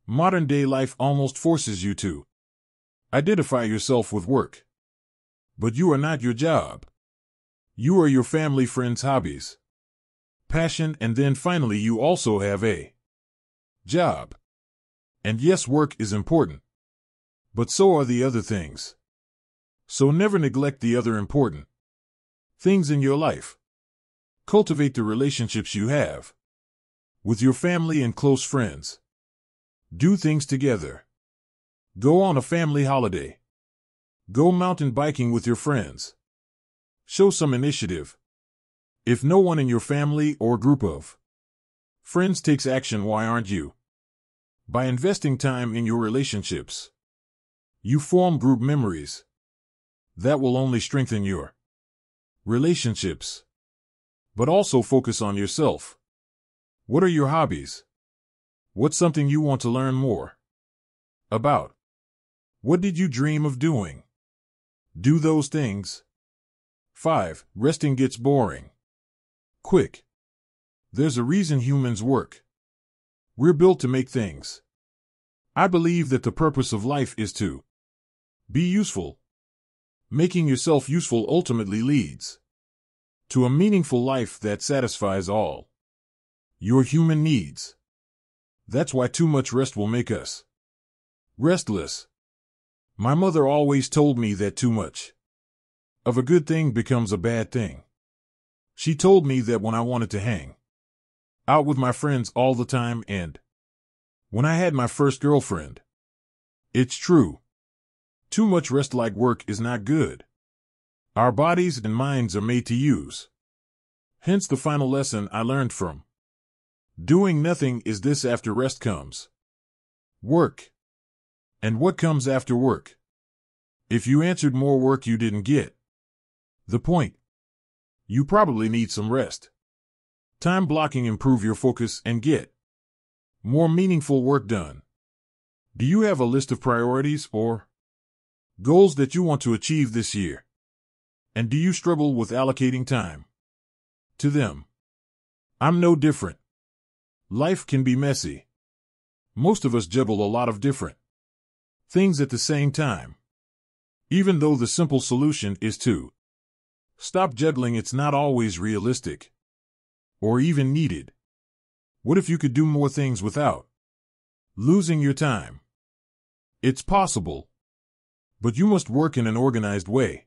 Modern-day life almost forces you to identify yourself with work. But you are not your job. You are your family, friends, hobbies, passion, and then finally you also have a job. And yes, work is important. But so are the other things. So never neglect the other important things in your life. Cultivate the relationships you have with your family and close friends. Do things together. Go on a family holiday. Go mountain biking with your friends. Show some initiative. If no one in your family or group of friends takes action, why aren't you? By investing time in your relationships, you form group memories. That will only strengthen your relationships. But also focus on yourself. What are your hobbies? What's something you want to learn more about? What did you dream of doing? Do those things. 5. Resting gets boring quick. There's a reason humans work. We're built to make things. I believe that the purpose of life is to be useful. Making yourself useful ultimately leads to a meaningful life that satisfies all your human needs. That's why too much rest will make us restless. My mother always told me that too much of a good thing becomes a bad thing. She told me that when I wanted to hang out with my friends all the time and when I had my first girlfriend. It's true. Too much rest like work is not good. Our bodies and minds are made to use. Hence the final lesson I learned from doing nothing is this: after rest comes work. And what comes after work? If you answered more work, you didn't get the point. You probably need some rest. Time blocking improve your focus and get more meaningful work done. Do you have a list of priorities or goals that you want to achieve this year? And do you struggle with allocating time to them? I'm no different. Life can be messy. Most of us juggle a lot of different things at the same time. Even though the simple solution is to stop juggling, it's not always realistic or even needed. What if you could do more things without losing your time? It's possible, but you must work in an organized way.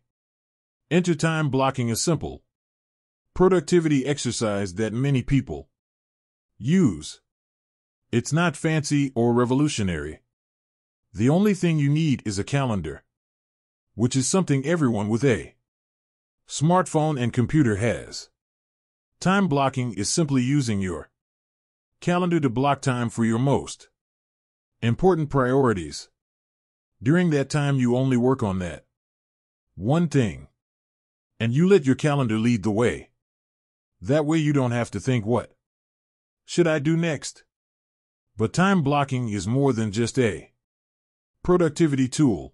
Enter time blocking, a simple productivity exercise that many people use. It's not fancy or revolutionary. The only thing you need is a calendar, which is something everyone with a smartphone and computer has. Time blocking is simply using your calendar to block time for your most important priorities. During that time, you only work on that one thing, and you let your calendar lead the way. That way you don't have to think, what should I do next? But time blocking is more than just a productivity tool.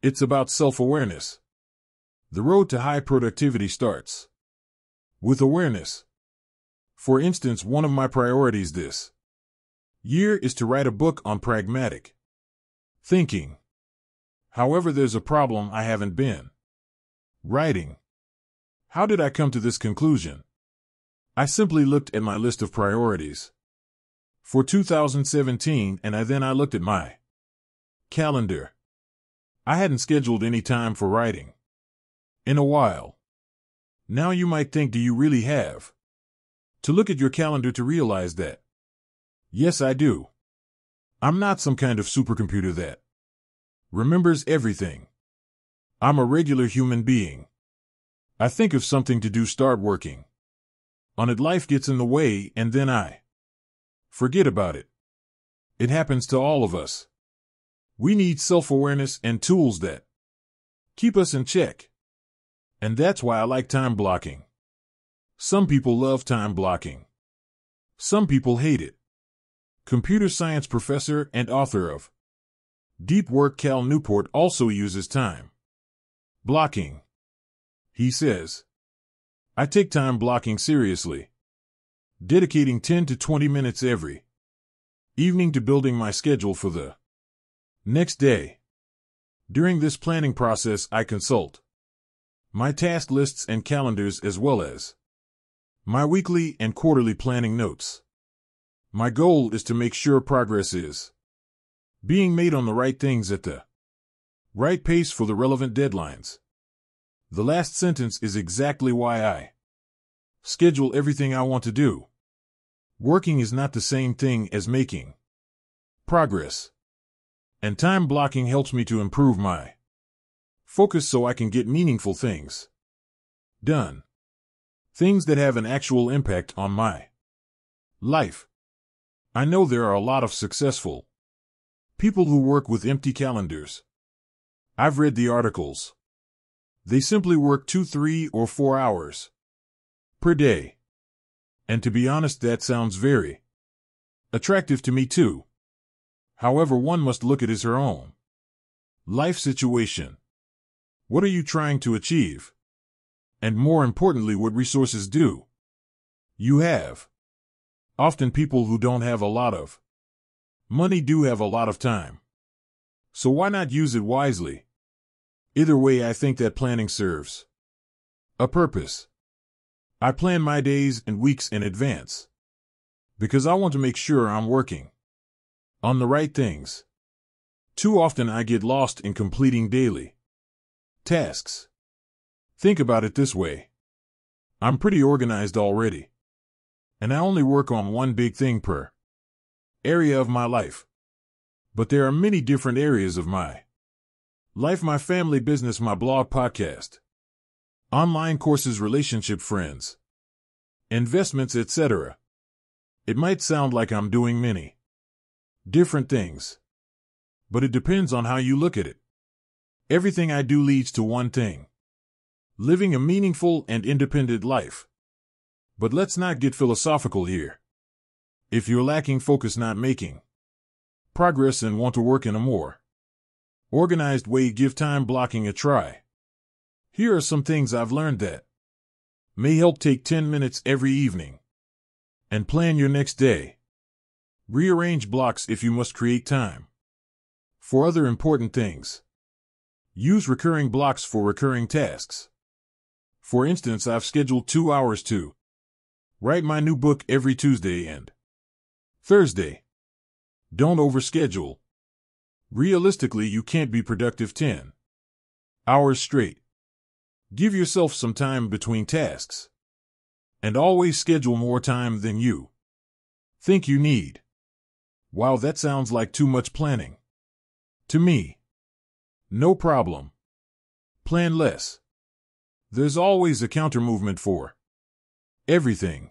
It's about self-awareness. The road to high productivity starts with awareness. For instance, one of my priorities this year is to write a book on pragmatic thinking. However, there's a problem: I haven't been writing. How did I come to this conclusion? I simply looked at my list of priorities for 2017, and then I looked at my calendar. I hadn't scheduled any time for writing in a while. Now you might think, do you really have to look at your calendar to realize that? Yes, I do. I'm not some kind of supercomputer that remembers everything. I'm a regular human being. I think of something to do, start working on it, life gets in the way, and then I forget about it. It happens to all of us. We need self-awareness and tools that keep us in check. And that's why I like time blocking. Some people love time blocking. Some people hate it. Computer science professor and author of Deep Work Cal Newport also uses time blocking. He says, I take time blocking seriously, dedicating 10 to 20 minutes every evening to building my schedule for the next day. During this planning process, I consult my task lists and calendars, as well as my weekly and quarterly planning notes. My goal is to make sure progress is being made on the right things at the right pace for the relevant deadlines. The last sentence is exactly why I schedule everything I want to do. Working is not the same thing as making progress. And time blocking helps me to improve my focus so I can get meaningful things done. Things that have an actual impact on my life. I know there are a lot of successful people who work with empty calendars. I've read the articles. They simply work 2, 3, or 4 hours per day. And to be honest, that sounds very attractive to me too. However, one must look at her own life situation. What are you trying to achieve? And more importantly, what resources do you have? Often people who don't have a lot of money do have a lot of time. So why not use it wisely? Either way, I think that planning serves a purpose. I plan my days and weeks in advance because I want to make sure I'm working on the right things. Too often I get lost in completing daily tasks. Think about it this way. I'm pretty organized already, and I only work on one big thing per area of my life. But there are many different areas of my life: my family, business, my blog, podcast, online courses, relationship, friends, investments, etc. It might sound like I'm doing many different things, but it depends on how you look at it. Everything I do leads to one thing: living a meaningful and independent life. But let's not get philosophical here. If you're lacking focus, not making progress, and want to work in a more organized way, give time blocking a try. Here are some things I've learned that may help. Take 10 minutes every evening and plan your next day. Rearrange blocks if you must create time for other important things. Use recurring blocks for recurring tasks. For instance, I've scheduled 2 hours to write my new book every Tuesday and Thursday. Don't overschedule. Realistically, you can't be productive 10 hours straight. Give yourself some time between tasks. And always schedule more time than you think you need. Wow, that sounds like too much planning to me. No problem. Plan less. There's always a counter-movement for everything.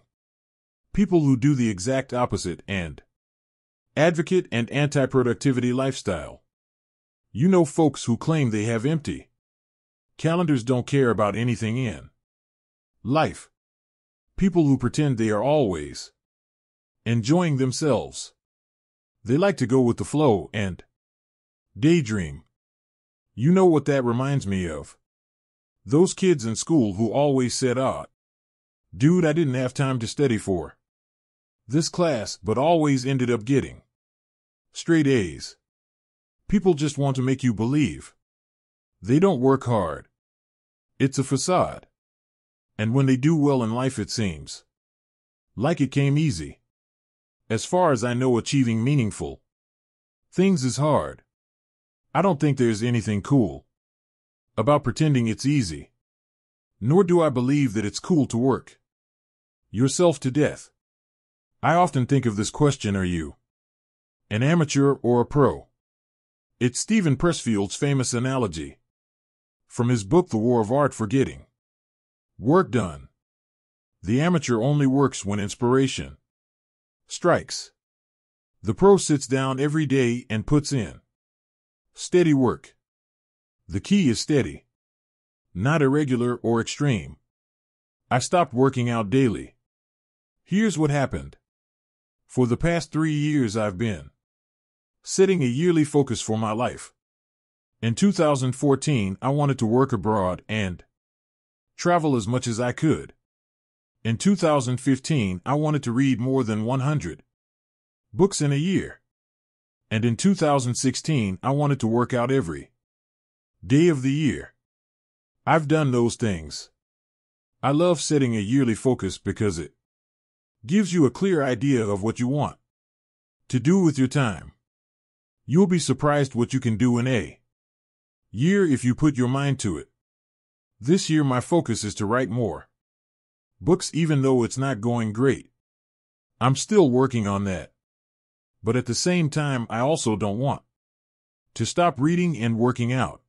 People who do the exact opposite and advocate an anti-productivity lifestyle. You know, folks who claim they have empty calendars don't care about anything in life. People who pretend they are always enjoying themselves. They like to go with the flow and daydream. You know what that reminds me of? Those kids in school who always said, dude, I didn't have time to study for this class, but always ended up getting straight A's. People just want to make you believe they don't work hard. It's a facade. And when they do well in life, it seems like it came easy. As far as I know, achieving meaningful things is hard. I don't think there's anything cool about pretending it's easy. Nor do I believe that it's cool to work yourself to death. I often think of this question: are you an amateur or a pro? It's Stephen Pressfield's famous analogy from his book The War of Art for Getting Work Done. The amateur only works when inspiration strikes. The pro sits down every day and puts in steady work. The key is steady, not irregular or extreme. I stopped working out daily. Here's what happened. For the past 3 years, I've been setting a yearly focus for my life. In 2014, I wanted to work abroad and travel as much as I could. In 2015, I wanted to read more than 100 books in a year. And in 2016, I wanted to work out every day of the year. I've done those things. I love setting a yearly focus because it gives you a clear idea of what you want to do with your time. You'll be surprised what you can do in a year if you put your mind to it. This year, my focus is to write more books, even though it's not going great. I'm still working on that. But at the same time, I also don't want to stop reading and working out.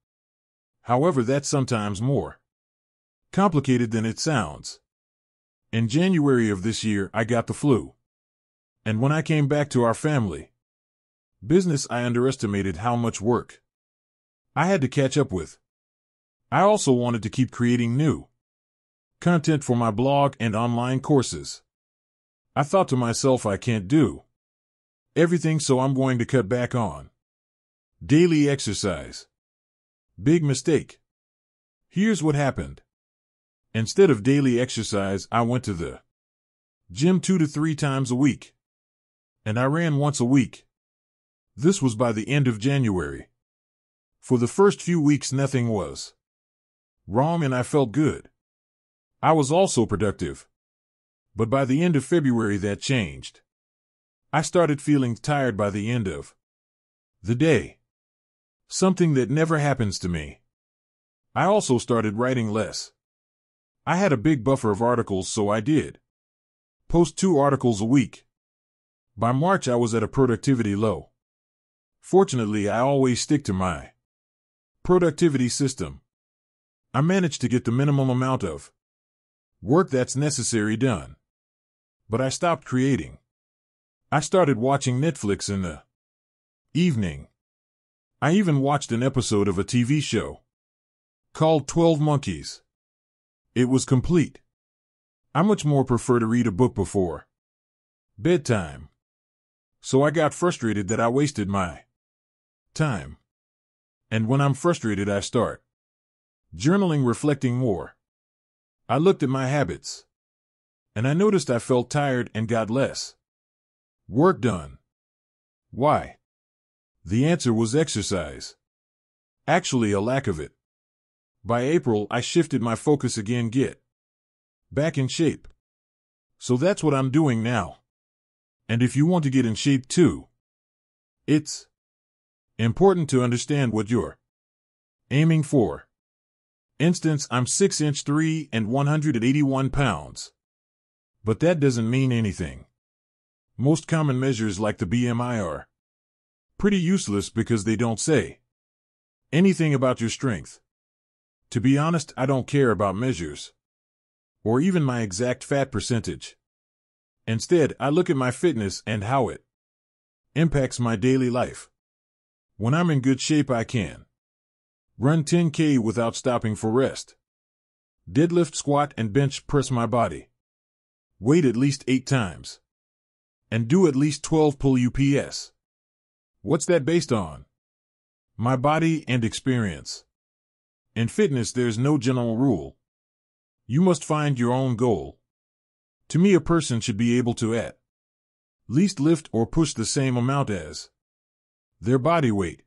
However, that's sometimes more complicated than it sounds. In January of this year, I got the flu. And when I came back to our family business, I underestimated how much work I had to catch up with. I also wanted to keep creating new content for my blog and online courses. I thought to myself, I can't do everything, so I'm going to cut back on daily exercise. Big mistake. Here's what happened. Instead of daily exercise, I went to the gym 2 to 3 times a week. And I ran once a week. This was by the end of January. For the first few weeks, nothing was wrong and I felt good. I was also productive. But by the end of February, that changed. I started feeling tired by the end of the day. Something that never happens to me. I also started writing less. I had a big buffer of articles, so I did post 2 articles a week. By March, I was at a productivity low. Fortunately, I always stick to my productivity system. I managed to get the minimum amount of work that's necessary done. But I stopped creating. I started watching Netflix in the evening. I even watched an episode of a TV show called 12 Monkeys. It was complete. I much more prefer to read a book before bedtime. So I got frustrated that I wasted my time. And when I'm frustrated, I start journaling, reflecting more. I looked at my habits. And I noticed I felt tired and got less work done. Why? The answer was exercise. Actually, a lack of it. By April, I shifted my focus again, get back in shape. So that's what I'm doing now. And if you want to get in shape too, it's important to understand what you're aiming for. Instance, I'm 6'3" and 181 pounds. But that doesn't mean anything. Most common measures like the BMI are pretty useless because they don't say anything about your strength. To be honest, I don't care about measures or even my exact fat percentage. Instead, I look at my fitness and how it impacts my daily life. When I'm in good shape, I can run 10K without stopping for rest, deadlift, squat, and bench press my body weight at least 8 times, and do at least 12 pull ups. What's that based on? My body and experience. In fitness, there's no general rule. You must find your own goal. To me, a person should be able to at least lift or push the same amount as their body weight.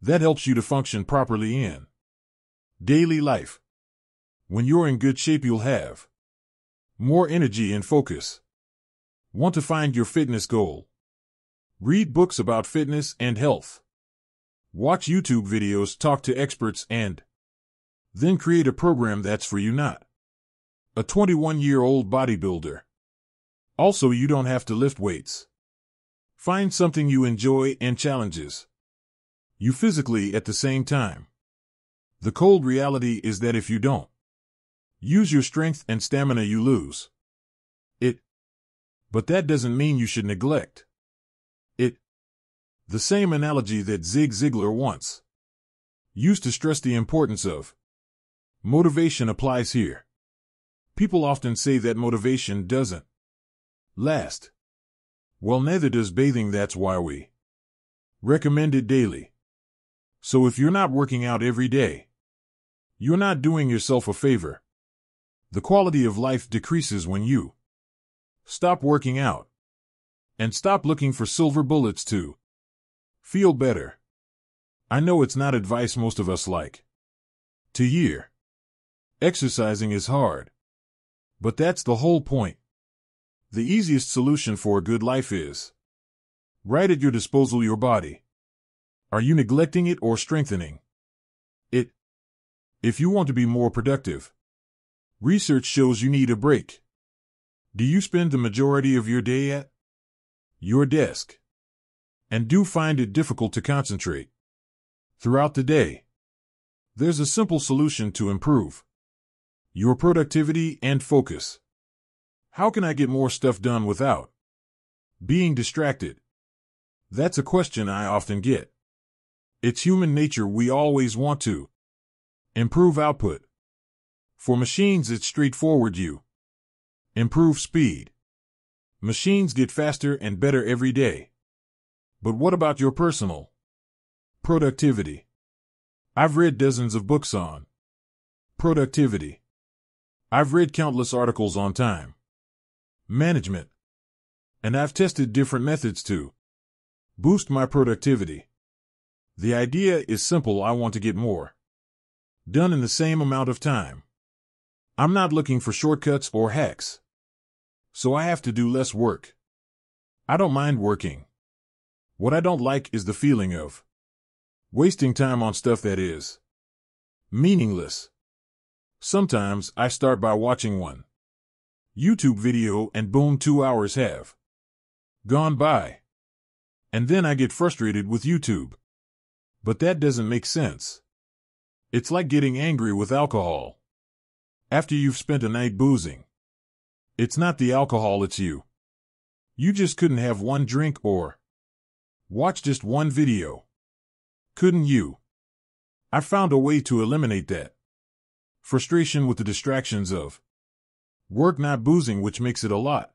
That helps you to function properly in daily life. When you're in good shape, you'll have more energy and focus. Want to find your fitness goal? Read books about fitness and health. Watch YouTube videos, talk to experts, and then create a program that's for you, not a 21-year-old bodybuilder. Also, you don't have to lift weights. Find something you enjoy and challenges you physically at the same time. The cold reality is that if you don't use your strength and stamina, you lose it. But that doesn't mean you should neglect it. The same analogy that Zig Ziglar once used to stress the importance of motivation applies here. People often say that motivation doesn't last. Well, neither does bathing. That's why we recommend it daily. So if you're not working out every day, you're not doing yourself a favor. The quality of life decreases when you stop working out and stop looking for silver bullets to feel better. I know it's not advice most of us like to hear. Exercising is hard. But that's the whole point. The easiest solution for a good life is right at your disposal, your body. Are you neglecting it or strengthening it? If you want to be more productive, research shows you need a break. Do you spend the majority of your day at your desk? And do find it difficult to concentrate throughout the day? There's a simple solution to improve your productivity and focus. How can I get more stuff done without being distracted? That's a question I often get. It's human nature. We always want to improve output. For machines, it's straightforward. You improve speed. Machines get faster and better every day. But what about your personal productivity? I've read dozens of books on productivity. I've read countless articles on time management. And I've tested different methods to boost my productivity. The idea is simple. I want to get more done in the same amount of time. I'm not looking for shortcuts or hacks. So I have to do less work. I don't mind working. What I don't like is the feeling of wasting time on stuff that is meaningless. Sometimes I start by watching one YouTube video and boom, 2 hours have gone by. And then I get frustrated with YouTube. But that doesn't make sense. It's like getting angry with alcohol. After you've spent a night boozing, it's not the alcohol, it's you. You just couldn't have one drink or watch just one video. Couldn't you? I found a way to eliminate that frustration with the distractions of work, not boozing, which makes it a lot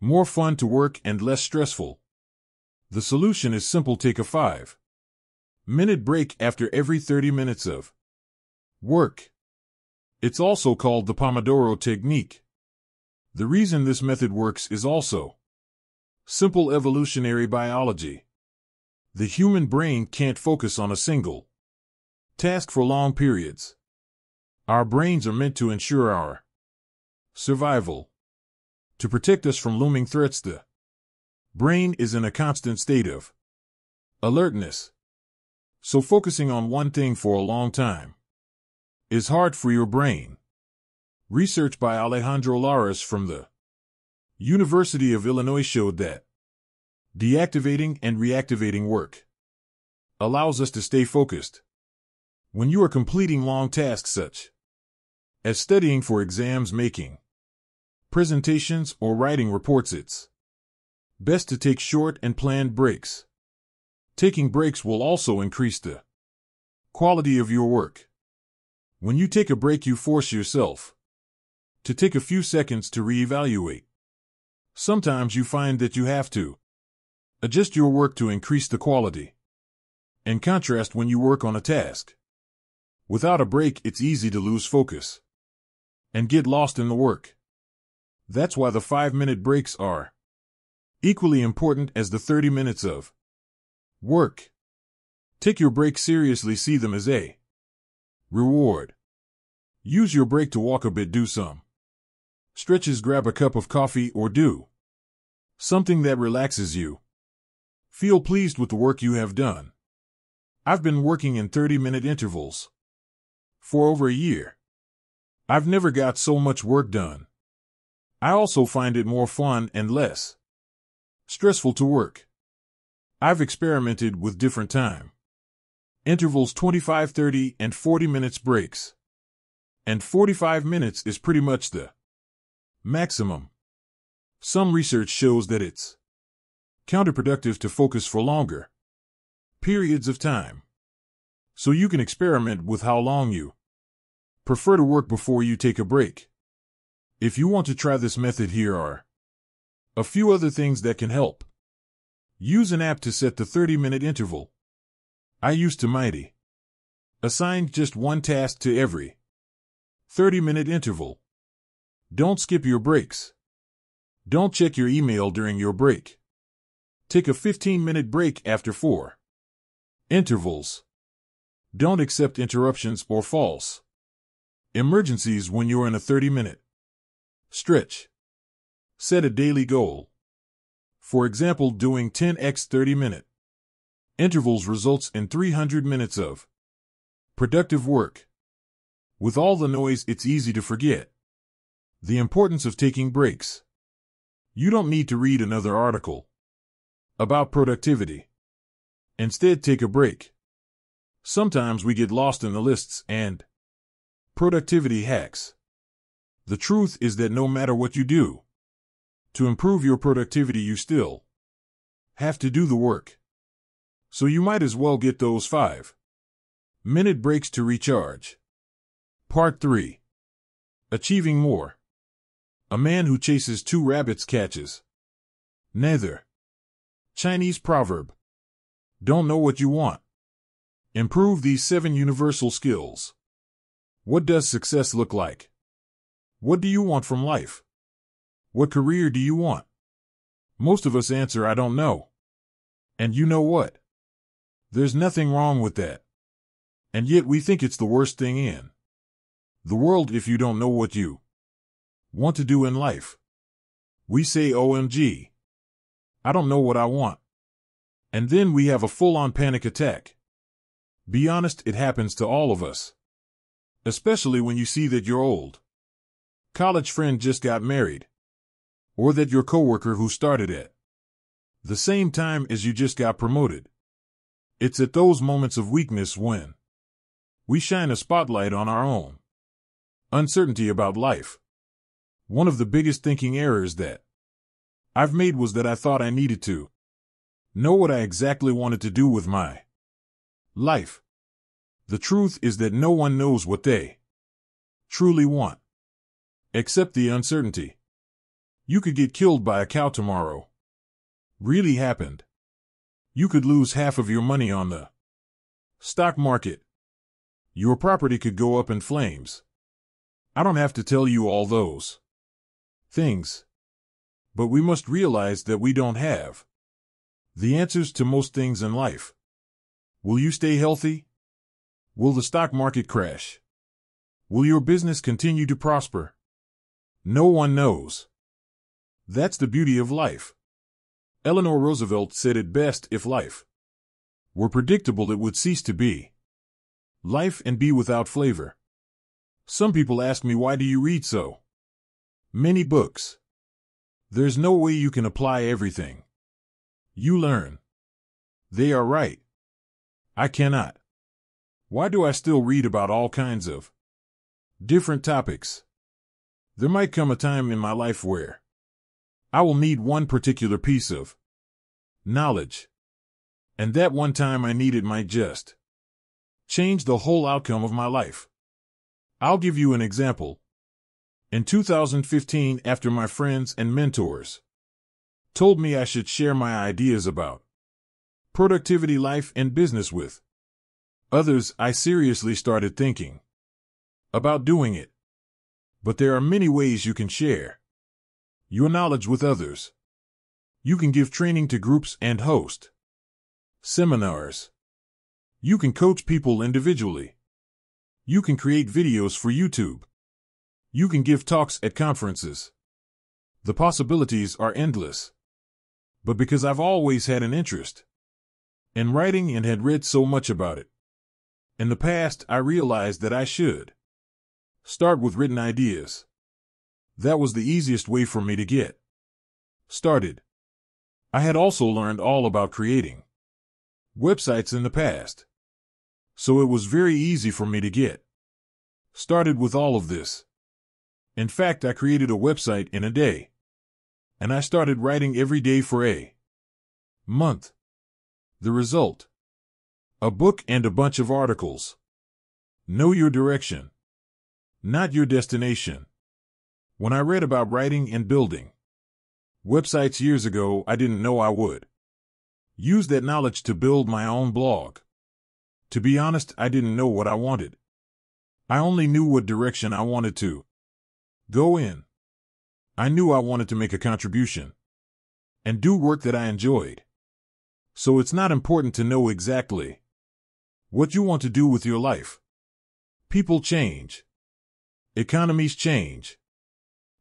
more fun to work and less stressful. The solution is simple. Take a 5-minute break after every 30 minutes of work. It's also called the Pomodoro technique. The reason this method works is also simple evolutionary biology. The human brain can't focus on a single task for long periods. Our brains are meant to ensure our survival. To protect us from looming threats, the brain is in a constant state of alertness. So focusing on one thing for a long time is hard for your brain. Research by Alejandro Lares from the University of Illinois showed that deactivating and reactivating work allows us to stay focused. When you are completing long tasks such as studying for exams, making presentations, or writing reports, it's best to take short and planned breaks. Taking breaks will also increase the quality of your work. When you take a break, you force yourself to take a few seconds to reevaluate. Sometimes you find that you have to adjust your work to increase the quality. In contrast, when you work on a task Without a break, it's easy to lose focus and get lost in the work. That's why the 5-minute breaks are equally important as the 30 minutes of work. Take your break seriously, see them as a reward. Use your break to walk a bit, do some stretches, grab a cup of coffee, or do something that relaxes you. Feel pleased with the work you have done. I've been working in 30-minute intervals for over a year. I've never got so much work done. I also find it more fun and less stressful to work. I've experimented with different time intervals, 25, 30, and 40 minutes breaks. And 45 minutes is pretty much the maximum. Some research shows that it's counterproductive to focus for longer periods of time. So you can experiment with how long you prefer to work before you take a break. If you want to try this method, here are a few other things that can help. Use an app to set the 30-minute interval. I used to Mighty. Assign just one task to every 30-minute interval. Don't skip your breaks. Don't check your email during your break. Take a 15-minute break after 4 intervals. Don't accept interruptions or false emergencies when you're in a 30-minute stretch. Set a daily goal. For example, doing 10x 30-minute intervals results in 300 minutes of productive work. With all the noise, it's easy to forget the importance of taking breaks. You don't need to read another article about productivity. Instead, take a break. Sometimes we get lost in the lists and productivity hacks. The truth is that no matter what you do to improve your productivity, you still have to do the work. So you might as well get those 5-minute breaks to recharge. Part 3. Achieving more. A man who chases 2 rabbits catches neither. Chinese proverb. Don't know what you want. Improve these 7 universal skills. What does success look like? What do you want from life? What career do you want? Most of us answer, I don't know. And you know what? There's nothing wrong with that. And yet we think it's the worst thing in the world if you don't know what you want to do in life. We say, OMG, I don't know what I want. And then we have a full-on panic attack. Be honest, it happens to all of us. Especially when you see that your old college friend just got married. Or that your coworker who started at the same time as you just got promoted. It's at those moments of weakness when we shine a spotlight on our own uncertainty about life. One of the biggest thinking errors that I've made was that I thought I needed to know what I exactly wanted to do with my life. The truth is that no one knows what they truly want, except the uncertainty. You could get killed by a cow tomorrow. Really happened. You could lose half of your money on the stock market. Your property could go up in flames. I don't have to tell you all those things. But we must realize that we don't have the answers to most things in life. Will you stay healthy? Will the stock market crash? Will your business continue to prosper? No one knows. That's the beauty of life. Eleanor Roosevelt said it best, if life were predictable, it would cease to be life and be without flavor. Some people ask me, why do you read so many books? There's no way you can apply everything you learn. They are right. I cannot. Why do I still read about all kinds of different topics? There might come a time in my life where I will need one particular piece of knowledge. And that one time I need it might just change the whole outcome of my life. I'll give you an example. In 2015, after my friends and mentors told me I should share my ideas about productivity, life, and business with Others, I seriously started thinking about doing it. But there are many ways you can share your knowledge with others. You can give training to groups and host seminars. You can coach people individually. You can create videos for YouTube. You can give talks at conferences. The possibilities are endless. But because I've always had an interest in writing and had read so much about it in the past, I realized that I should start with written ideas. That was the easiest way for me to get started. I had also learned all about creating websites in the past, so it was very easy for me to get started with all of this. In fact, I created a website in a day, and I started writing every day for a month. The result: a book and a bunch of articles. Know your direction, not your destination. When I read about writing and building websites years ago, I didn't know I would use that knowledge to build my own blog. To be honest, I didn't know what I wanted. I only knew what direction I wanted to go in. I knew I wanted to make a contribution and do work that I enjoyed. So it's not important to know exactly what you want to do with your life. People change. Economies change.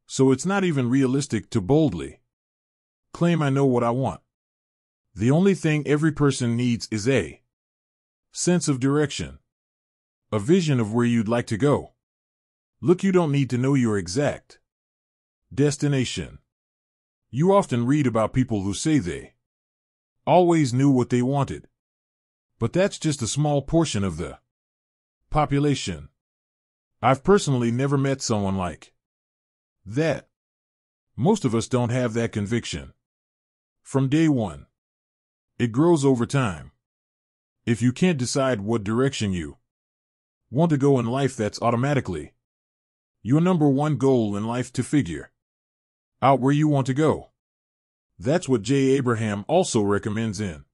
So it's not even realistic to boldly claim I know what I want. The only thing every person needs is a sense of direction, a vision of where you'd like to go. Look, you don't need to know your exact destination. You often read about people who say they always knew what they wanted. But that's just a small portion of the population. I've personally never met someone like that. Most of us don't have that conviction from day one. It grows over time. If you can't decide what direction you want to go in life, that's automatically your number one goal in life, to figure out where you want to go. That's what J. Abraham also recommends in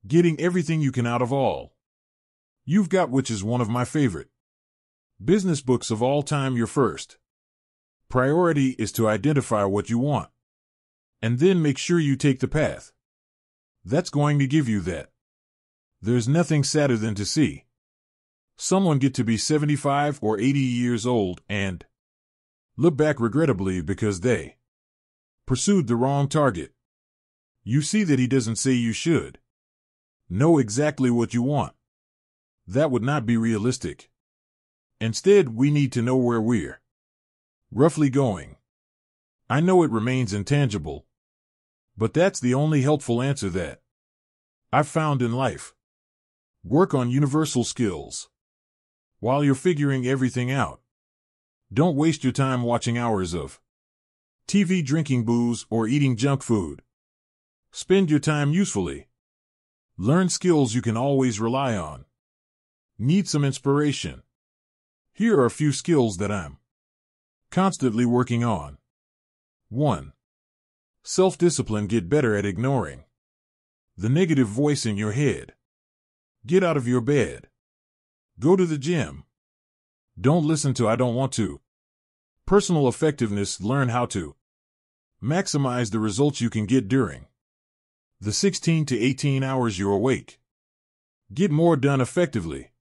Getting Everything You Can Out of All You've Got, which is one of my favorite business books of all time. Your first priority is to identify what you want, and then make sure you take the path that's going to give you that. There's nothing sadder than to see someone get to be 75 or 80 years old and look back regrettably because they pursued the wrong target. You see that he doesn't say you should know exactly what you want. That would not be realistic. Instead, we need to know where we're roughly going. I know it remains intangible, but that's the only helpful answer that I've found in life. Work on universal skills while you're figuring everything out. Don't waste your time watching hours of TV, drinking booze, or eating junk food. Spend your time usefully. Learn skills you can always rely on. Need some inspiration? Here are a few skills that I'm constantly working on. 1. Self-discipline. Get better at ignoring the negative voice in your head. Get out of your bed. Go to the gym. Don't listen to "I don't want to." Personal effectiveness. Learn how to maximize the results you can get during the 16 to 18 hours you're awake. Get more done effectively.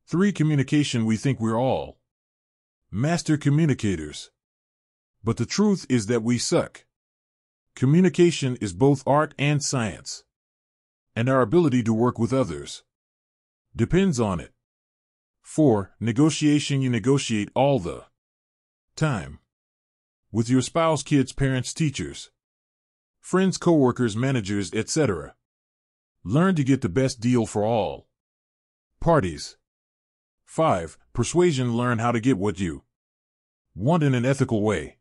3. Communication. We think we're all master communicators, but the truth is that we suck. Communication is both art and science, and our ability to work with others depends on it. 4. Negotiation. You negotiate all the time with your spouse, kids, parents, teachers, friends, coworkers, managers, etc. Learn to get the best deal for all parties. 5. Persuasion. Learn how to get what you want in an ethical way.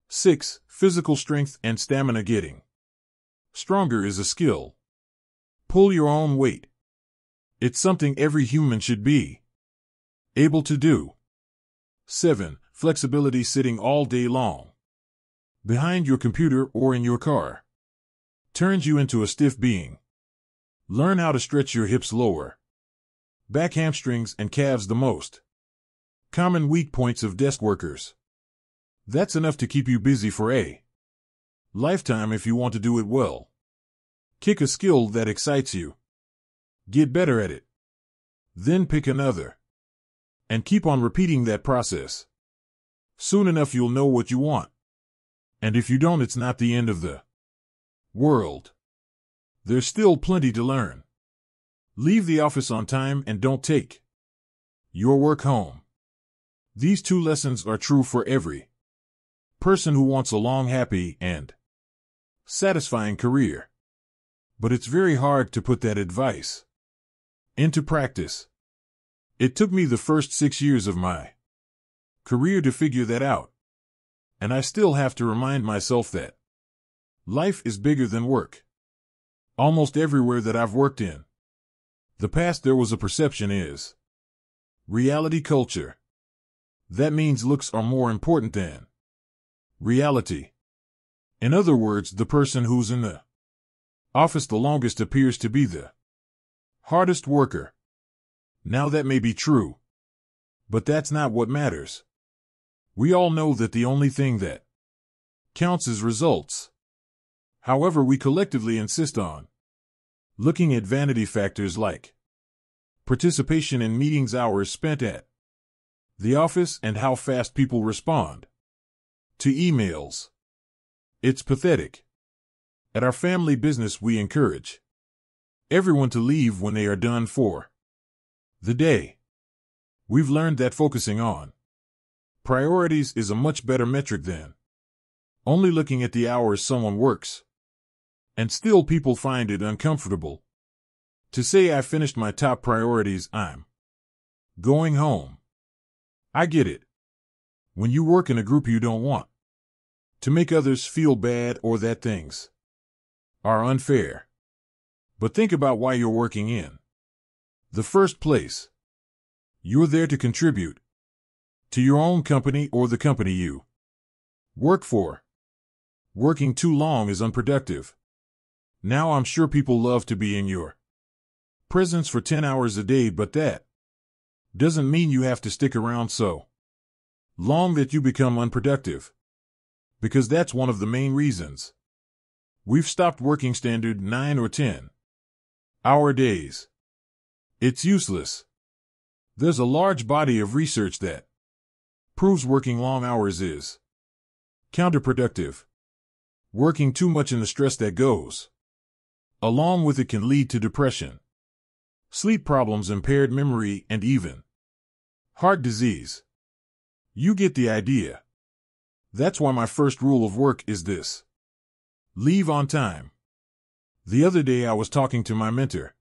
6. Physical strength and stamina. Getting stronger is a skill. Pull your own weight. It's something every human should be able to do. 7. Flexibility. Sitting all day long behind your computer or in your car turns you into a stiff being. Learn how to stretch your hips lower Back hamstrings and calves the most common weak points of desk workers. That's enough to keep you busy for a lifetime if you want to do it well. Kick a skill that excites you. Get better at it. Then pick another. And keep on repeating that process. Soon enough you'll know what you want. And if you don't, it's not the end of the world. There's still plenty to learn. Leave the office on time and don't take your work home. These two lessons are true for every person who wants a long, happy, and satisfying career. But it's very hard to put that advice into practice. It took me the first 6 years of my career to figure that out. And I still have to remind myself that life is bigger than work. Almost everywhere that I've worked in the past, there was a perception is reality culture. That means looks are more important than reality. In other words, the person who's in the office the longest appears to be the hardest worker. Now that may be true, but that's not what matters. We all know that the only thing that counts is results. However, we collectively insist on looking at vanity factors like participation in meetings, hours spent at the office, and how fast people respond to emails. It's pathetic. At our family business, we encourage everyone to leave when they are done for the day. We've learned that focusing on priorities is a much better metric than only looking at the hours someone works. And still people find it uncomfortable to say, I finished my top priorities, I'm going home. I get it. When you work in a group, you don't want to make others feel bad or that things are unfair. But think about why you're working in the first place. You're there to contribute to your own company or the company you work for. Working too long is unproductive. Now, I'm sure people love to be in your presence for 10 hours a day, but that doesn't mean you have to stick around so long that you become unproductive. Because that's one of the main reasons we've stopped working standard 9 or 10-hour days. It's useless. There's a large body of research that proves working long hours is counterproductive. Working too much and the stress that goes along with it can lead to depression, sleep problems, impaired memory, and even heart disease. You get the idea. That's why my first rule of work is this: leave on time. The other day I was talking to my mentor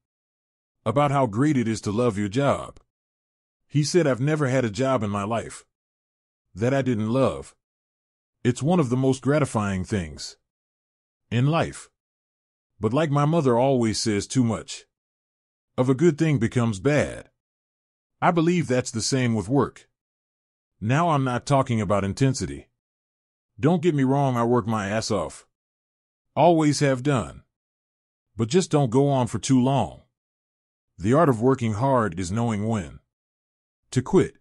about how great it is to love your job. He said, I've never had a job in my life that I didn't love. It's one of the most gratifying things in life. But like my mother always says, too much of a good thing becomes bad. I believe that's the same with work. Now, I'm not talking about intensity. Don't get me wrong, I work my ass off. Always have done. But just don't go on for too long. The art of working hard is knowing when to quit.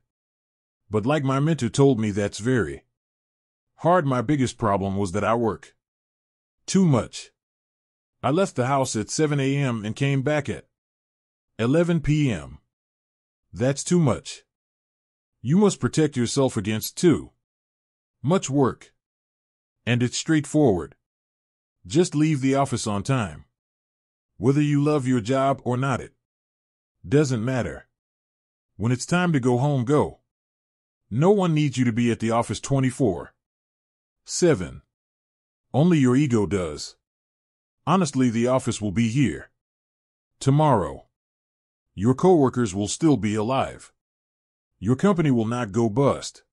But like my mentor told me, that's very hard. My biggest problem was that I work too much. I left the house at 7 a.m. and came back at 11 p.m. That's too much. You must protect yourself against too much work. And it's straightforward. Just leave the office on time. Whether you love your job or not, it doesn't matter. When it's time to go home, go. No one needs you to be at the office 24/7. Only your ego does. Honestly, the office will be here tomorrow. Your coworkers will still be alive. Your company will not go bust.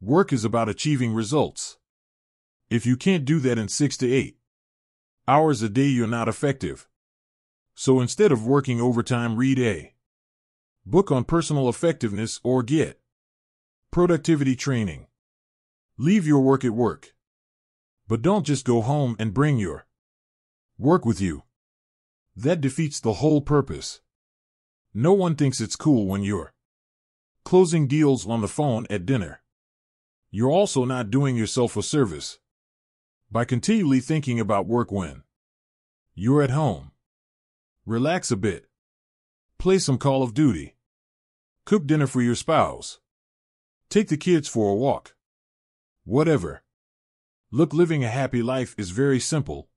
Work is about achieving results. If you can't do that in 6 to 8 hours a day, you're not effective. So instead of working overtime, read a book on personal effectiveness or get productivity training. Leave your work at work. But don't just go home and bring your work with you. That defeats the whole purpose. No one thinks it's cool when you're closing deals on the phone at dinner. You're also not doing yourself a service by continually thinking about work when you're at home. Relax a bit. Play some Call of Duty. Cook dinner for your spouse. Take the kids for a walk. Whatever. Look, living a happy life is very simple.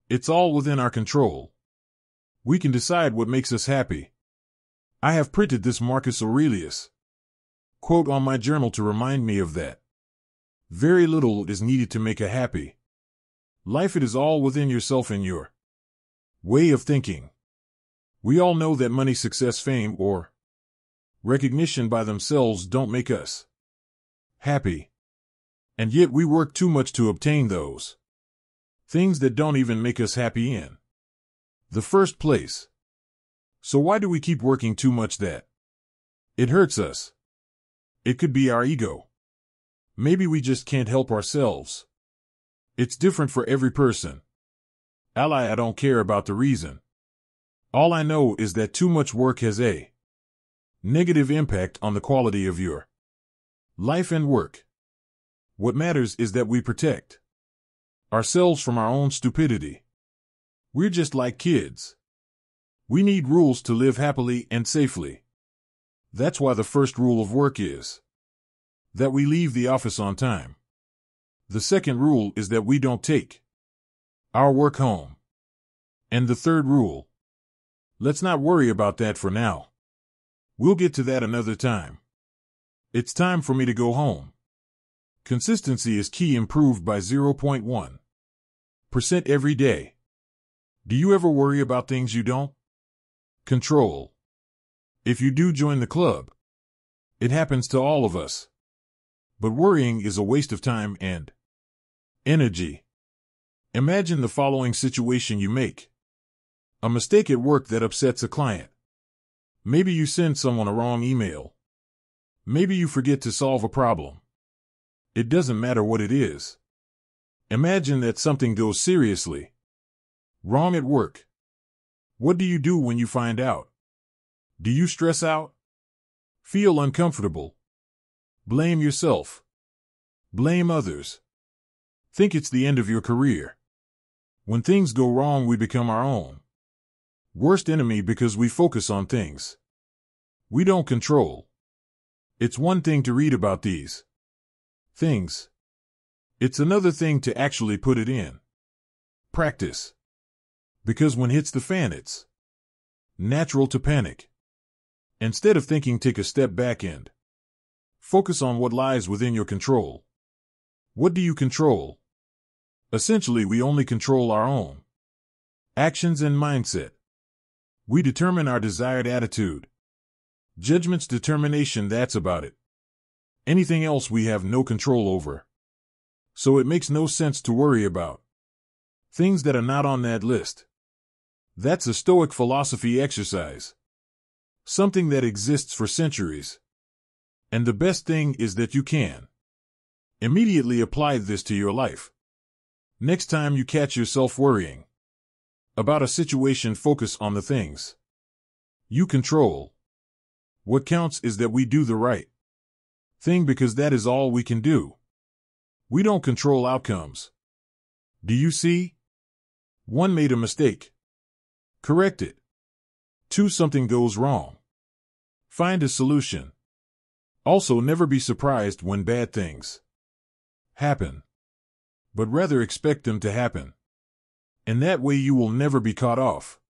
It's all within our control. We can decide what makes us happy. I have printed this Marcus Aurelius quote on my journal to remind me of that. Very little is needed to make a happy life. It is all within yourself and your way of thinking. We all know that money, success, fame, or recognition by themselves don't make us happy. And yet we work too much to obtain those things that don't even make us happy in the first place. So why do we keep working too much that it hurts us? It could be our ego. Maybe we just can't help ourselves. It's different for every person. I don't care about the reason. All I know is that too much work has a negative impact on the quality of your life and work. What matters is that we protect ourselves from our own stupidity. We're just like kids. We need rules to live happily and safely. That's why the first rule of work is that we leave the office on time. The second rule is that we don't take our work home. And the third rule, let's not worry about that for now. We'll get to that another time. It's time for me to go home. Consistency is key, improved by 0.1% every day. Do you ever worry about things you don't control? If you do, join the club. It happens to all of us. But worrying is a waste of time and energy. Imagine the following situation you make. A mistake at work that upsets a client. Maybe you send someone a wrong email. Maybe you forget to solve a problem. It doesn't matter what it is. Imagine that something goes seriously wrong at work. What do you do when you find out? Do you stress out? Feel uncomfortable? Blame yourself? Blame others? Think it's the end of your career? When things go wrong, we become our own worst enemy because we focus on things we don't control. It's one thing to read about these things. It's another thing to actually put it in practice. Because when hits the fan, it's natural to panic. Instead of thinking, take a step back and focus on what lies within your control. What do you control? Essentially, we only control our own actions and mindset. We determine our desired attitude. Judgment's determination, that's about it. Anything else we have no control over. So it makes no sense to worry about things that are not on that list. That's a Stoic philosophy exercise. Something that exists for centuries. And the best thing is that you can immediately apply this to your life. Next time you catch yourself worrying about a situation, focus on the things you control. What counts is that we do the right thing, because that is all we can do. We don't control outcomes. Do you see? 1. Made a mistake. Correct it. 2. Something goes wrong. Find a solution. Also, never be surprised when bad things happen, but rather expect them to happen. And that way you will never be caught off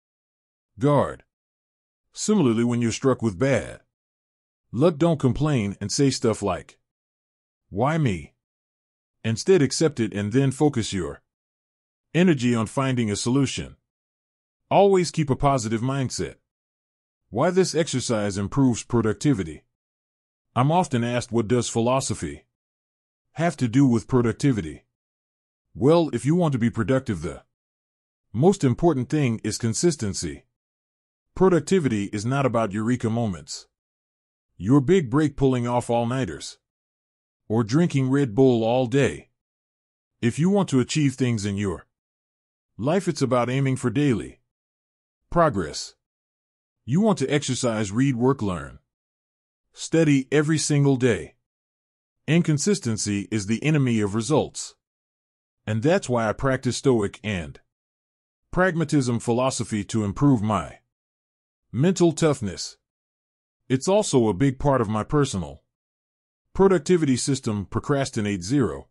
guard. Similarly, when you're struck with bad luck, don't complain and say stuff like, "Why me?" Instead, accept it and then focus your energy on finding a solution. Always keep a positive mindset. Why this exercise improves productivity. I'm often asked, what does philosophy have to do with productivity? Well, if you want to be productive, the most important thing is consistency. Productivity is not about eureka moments, your big break, pulling off all-nighters, or drinking Red Bull all day. If you want to achieve things in your life, it's about aiming for daily progress. You want to exercise, read, work, learn. Study every single day. Inconsistency is the enemy of results. And that's why I practice Stoic and pragmatism philosophy to improve my mental toughness. It's also a big part of my personal productivity system, Procrastinate Zero.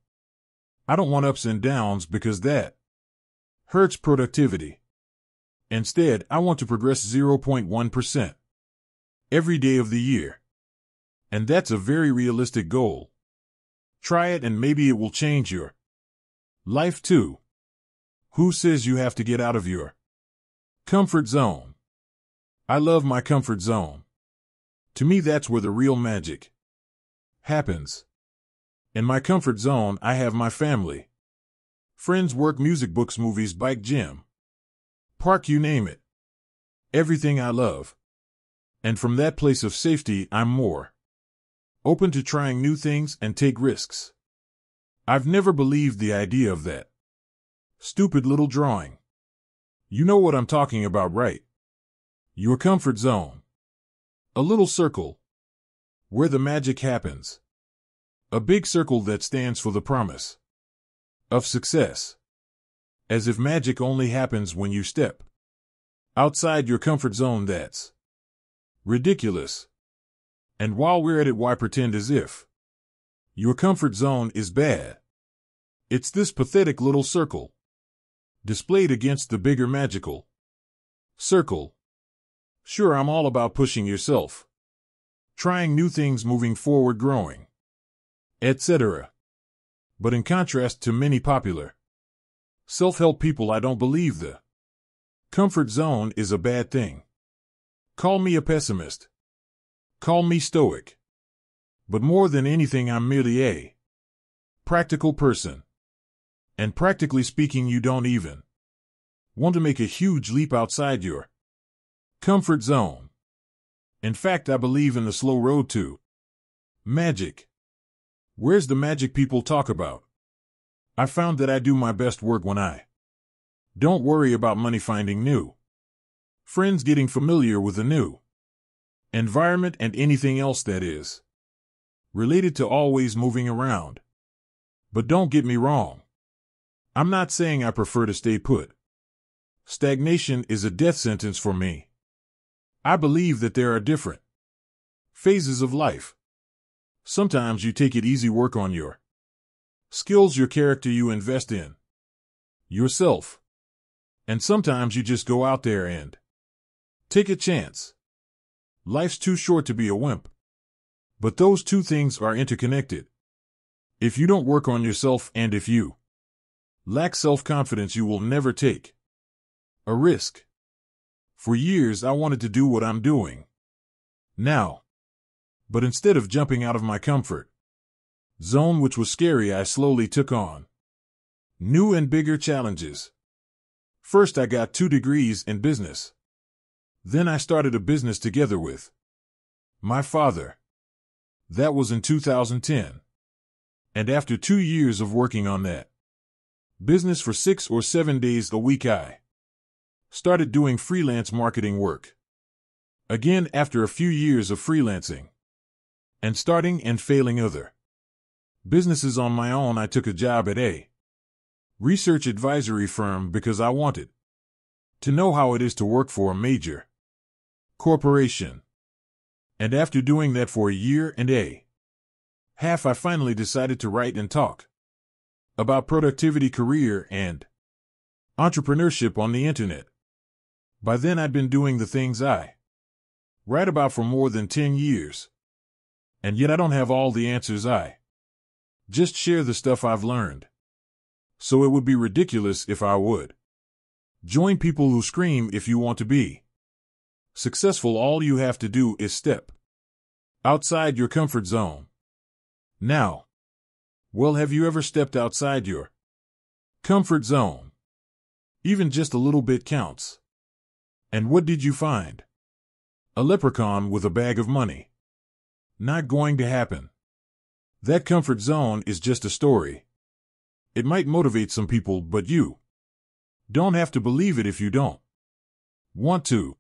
I don't want ups and downs because that hurts productivity. Instead, I want to progress 0.1% every day of the year. And that's a very realistic goal. Try it and maybe it will change your life too. Who says you have to get out of your comfort zone? I love my comfort zone. To me, that's where the real magic happens. In my comfort zone, I have my family, friends, work, music, books, movies, bike, gym, park, you name it. Everything I love. And from that place of safety, I'm more open to trying new things and take risks. I've never believed the idea of that stupid little drawing. You know what I'm talking about, right? Your comfort zone. A little circle where the magic happens. A big circle that stands for the promise of success. As if magic only happens when you step outside your comfort zone. That's ridiculous. And while we're at it, why pretend as if your comfort zone is bad? It's this pathetic little circle displayed against the bigger magical circle. Sure, I'm all about pushing yourself, trying new things, moving forward, growing, etc. But in contrast to many popular self-help people, I don't believe the comfort zone is a bad thing. Call me a pessimist. Call me stoic. But more than anything, I'm merely a practical person. And practically speaking, you don't even want to make a huge leap outside your comfort zone. In fact, I believe in the slow road to magic. Where's the magic people talk about? I found that I do my best work when I don't worry about money, finding new friends, getting familiar with a new environment, and anything else that is related to always moving around. But don't get me wrong. I'm not saying I prefer to stay put. Stagnation is a death sentence for me. I believe that there are different phases of life. Sometimes you take it easy, work on your skills, your character, you invest in yourself. And sometimes you just go out there and take a chance. Life's too short to be a wimp. But those two things are interconnected. If you don't work on yourself and if you lack self-confidence, you will never take a risk. For years, I wanted to do what I'm doing now. But instead of jumping out of my comfort zone, which was scary, I slowly took on new and bigger challenges. First, I got 2 degrees in business. Then I started a business together with my father. That was in 2010. And after 2 years of working on that business for 6 or 7 days a week, I started doing freelance marketing work. Again, after a few years of freelancing and starting and failing other businesses on my own, I took a job at a research advisory firm because I wanted to know how it is to work for a major corporation. And after doing that for a year and a half, I finally decided to write and talk about productivity, career, and entrepreneurship on the internet. By then, I'd been doing the things I write about for more than 10 years. And yet I don't have all the answers. I just share the stuff I've learned. So it would be ridiculous if I would join people who scream, if you want to be successful, all you have to do is step outside your comfort zone. Now, well, have you ever stepped outside your comfort zone? Even just a little bit counts. And what did you find? A leprechaun with a bag of money. Not going to happen. That comfort zone is just a story. It might motivate some people, but you don't have to believe it if you don't want to.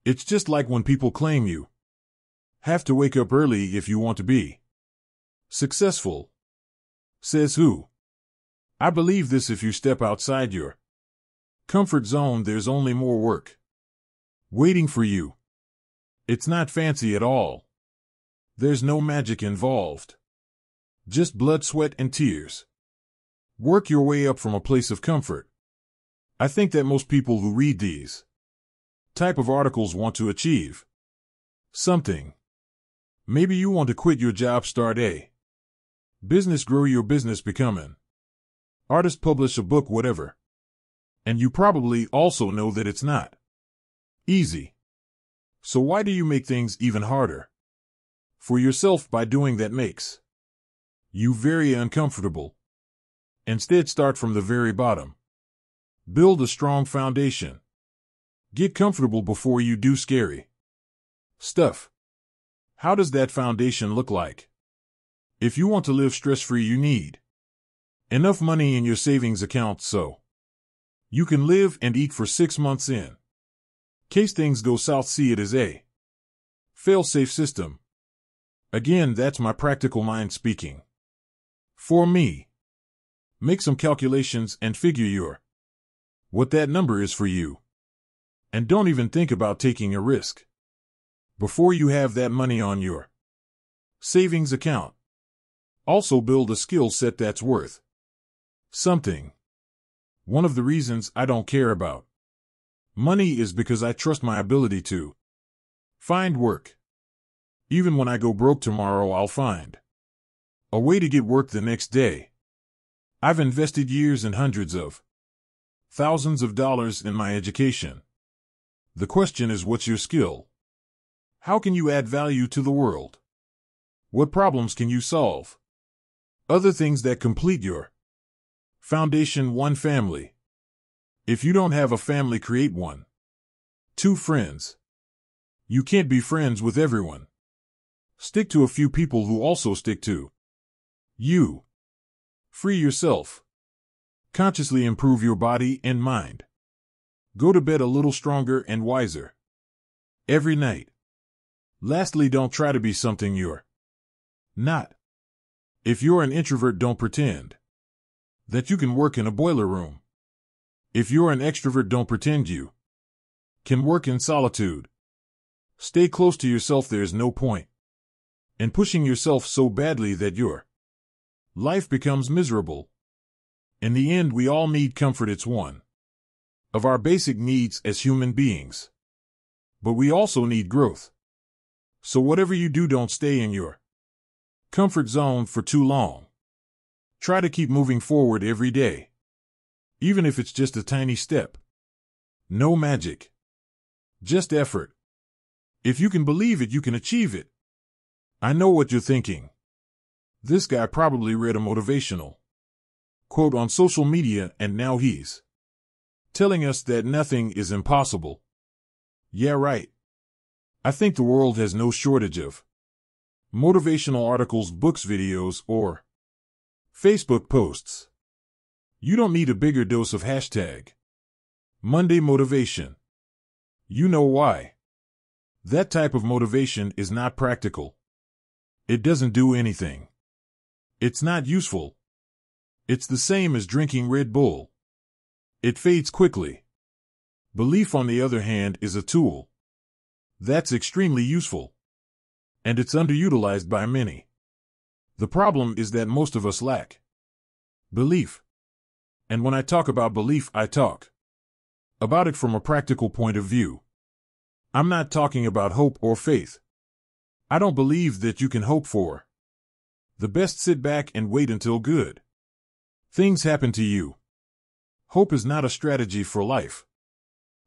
It's just like when people claim you have to wake up early if you want to be successful. Says who? I believe this: if you step outside your comfort zone, there's only more work waiting for you. It's not fancy at all. There's no magic involved. Just blood, sweat, and tears. Work your way up from a place of comfort. I think that most people who read these type of articles want to achieve something. Maybe you want to quit your job, start a business, grow your business, become an artist, publish a book, whatever. And you probably also know that it's not easy. So why do you make things even harder for yourself by doing that makes you very uncomfortable? Instead, start from the very bottom. Build a strong foundation. Get comfortable before you do scary stuff. How does that foundation look like? If you want to live stress-free, you need enough money in your savings account so you can live and eat for 6 months in case things go south. See it as a fail-safe system. Again, that's my practical mind speaking for me. Make some calculations and figure what that number is for you. And don't even think about taking a risk before you have that money on your savings account. Also, build a skill set that's worth something. One of the reasons I don't care about money is because I trust my ability to find work. Even when I go broke tomorrow, I'll find a way to get work the next day. I've invested years and hundreds of thousands of dollars in my education. The question is, what's your skill? How can you add value to the world? What problems can you solve? Other things that complete your foundation. 1. Family. If you don't have a family, create one. 2. Friends. You can't be friends with everyone. Stick to a few people who also stick to you. Free yourself. Consciously improve your body and mind. Go to bed a little stronger and wiser every night. Lastly, don't try to be something you're not. If you're an introvert, don't pretend that you can work in a boiler room. If you're an extrovert, don't pretend you can work in solitude. Stay close to yourself. There's no point in pushing yourself so badly that your life becomes miserable. In the end, we all need comfort. It's one of our basic needs as human beings. But we also need growth. So whatever you do, don't stay in your comfort zone for too long. Try to keep moving forward every day, even if it's just a tiny step. No magic, just effort. If you can believe it, you can achieve it. I know what you're thinking. This guy probably read a motivational quote on social media and now he's telling us that nothing is impossible. Yeah, right. I think the world has no shortage of motivational articles, books, videos, or Facebook posts. You don't need a bigger dose of #Monday motivation. You know why? That type of motivation is not practical. It doesn't do anything. It's not useful. It's the same as drinking Red Bull. It fades quickly. Belief, on the other hand, is a tool that's extremely useful, and it's underutilized by many. The problem is that most of us lack belief. And when I talk about belief, I talk about it from a practical point of view. I'm not talking about hope or faith. I don't believe that you can hope for the best. Sit back and wait until good things happen to you. Hope is not a strategy for life.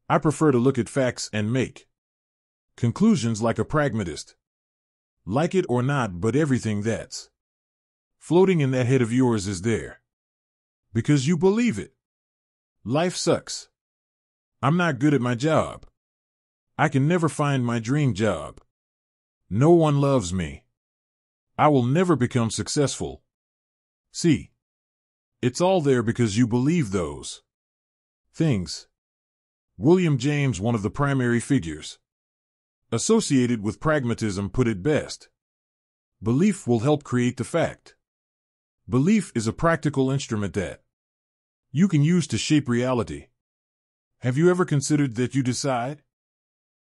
I prefer to look at facts and make conclusions like a pragmatist. Like it or not, but everything that's floating in that head of yours is there because you believe it. Life sucks. I'm not good at my job. I can never find my dream job. No one loves me. I will never become successful. See, it's all there because you believe those things. William James, one of the primary figures associated with pragmatism, put it best. Belief will help create the fact. Belief is a practical instrument that you can use to shape reality. Have you ever considered that you decide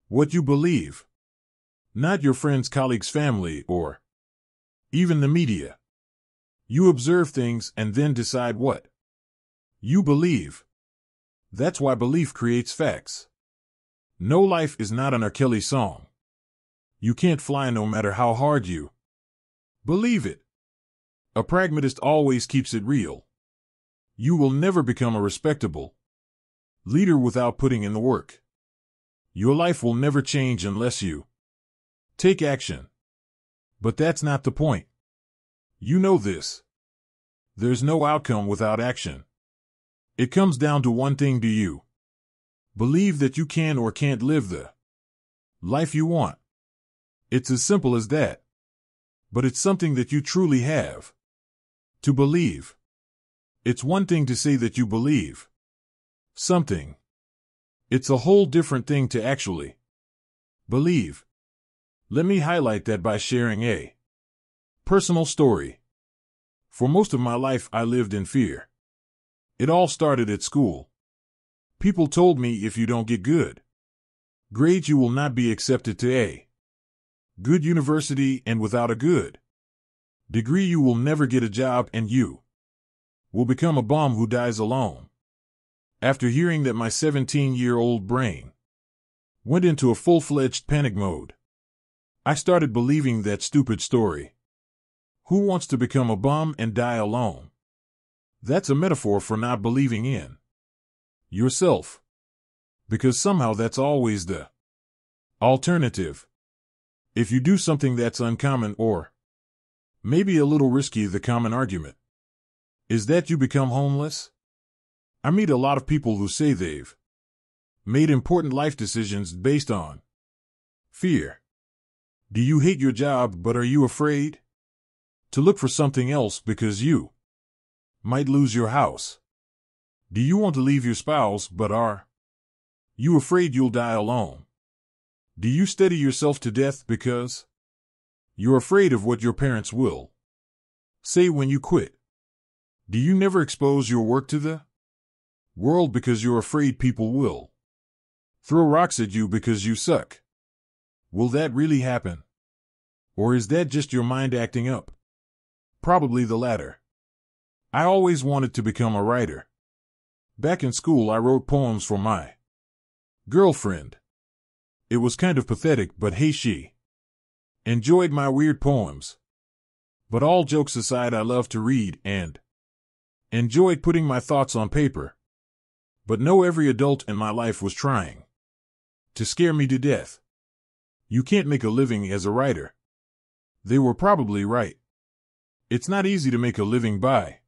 what you believe? Not your friends, colleagues, family, or even the media. You observe things and then decide what you believe. That's why belief creates facts. No, life is not an R. Kelly song. You can't fly no matter how hard you believe it. A pragmatist always keeps it real. You will never become a respectable leader without putting in the work. Your life will never change unless you take action. But that's not the point. You know this. There's no outcome without action. It comes down to one thing: do you believe that you can or can't live the life you want? It's as simple as that. But it's something that you truly have to believe. It's one thing to say that you believe something. It's a whole different thing to actually believe. Let me highlight that by sharing a personal story. For most of my life, I lived in fear. It all started at school. People told me if you don't get good grades, you will not be accepted to a good university, and without a good degree, you will never get a job and you will become a bum who dies alone. After hearing that, my 17-year-old brain went into a full-fledged panic mode. I started believing that stupid story. Who wants to become a bum and die alone? That's a metaphor for not believing in yourself. Because somehow that's always the alternative. If you do something that's uncommon or maybe a little risky, the common argument is that you become homeless. I meet a lot of people who say they've made important life decisions based on fear. Do you hate your job, but are you afraid to look for something else because you might lose your house? Do you want to leave your spouse, but are you afraid you'll die alone? Do you study yourself to death because you're afraid of what your parents will say when you quit? Do you never expose your work to the world because you're afraid people will throw rocks at you because you suck? Will that really happen? Or is that just your mind acting up? Probably the latter. I always wanted to become a writer. Back in school, I wrote poems for my girlfriend. It was kind of pathetic, but hey, she enjoyed my weird poems. But all jokes aside, I loved to read and enjoyed putting my thoughts on paper. But no, every adult in my life was trying to scare me to death. You can't make a living as a writer. They were probably right. It's not easy to make a living by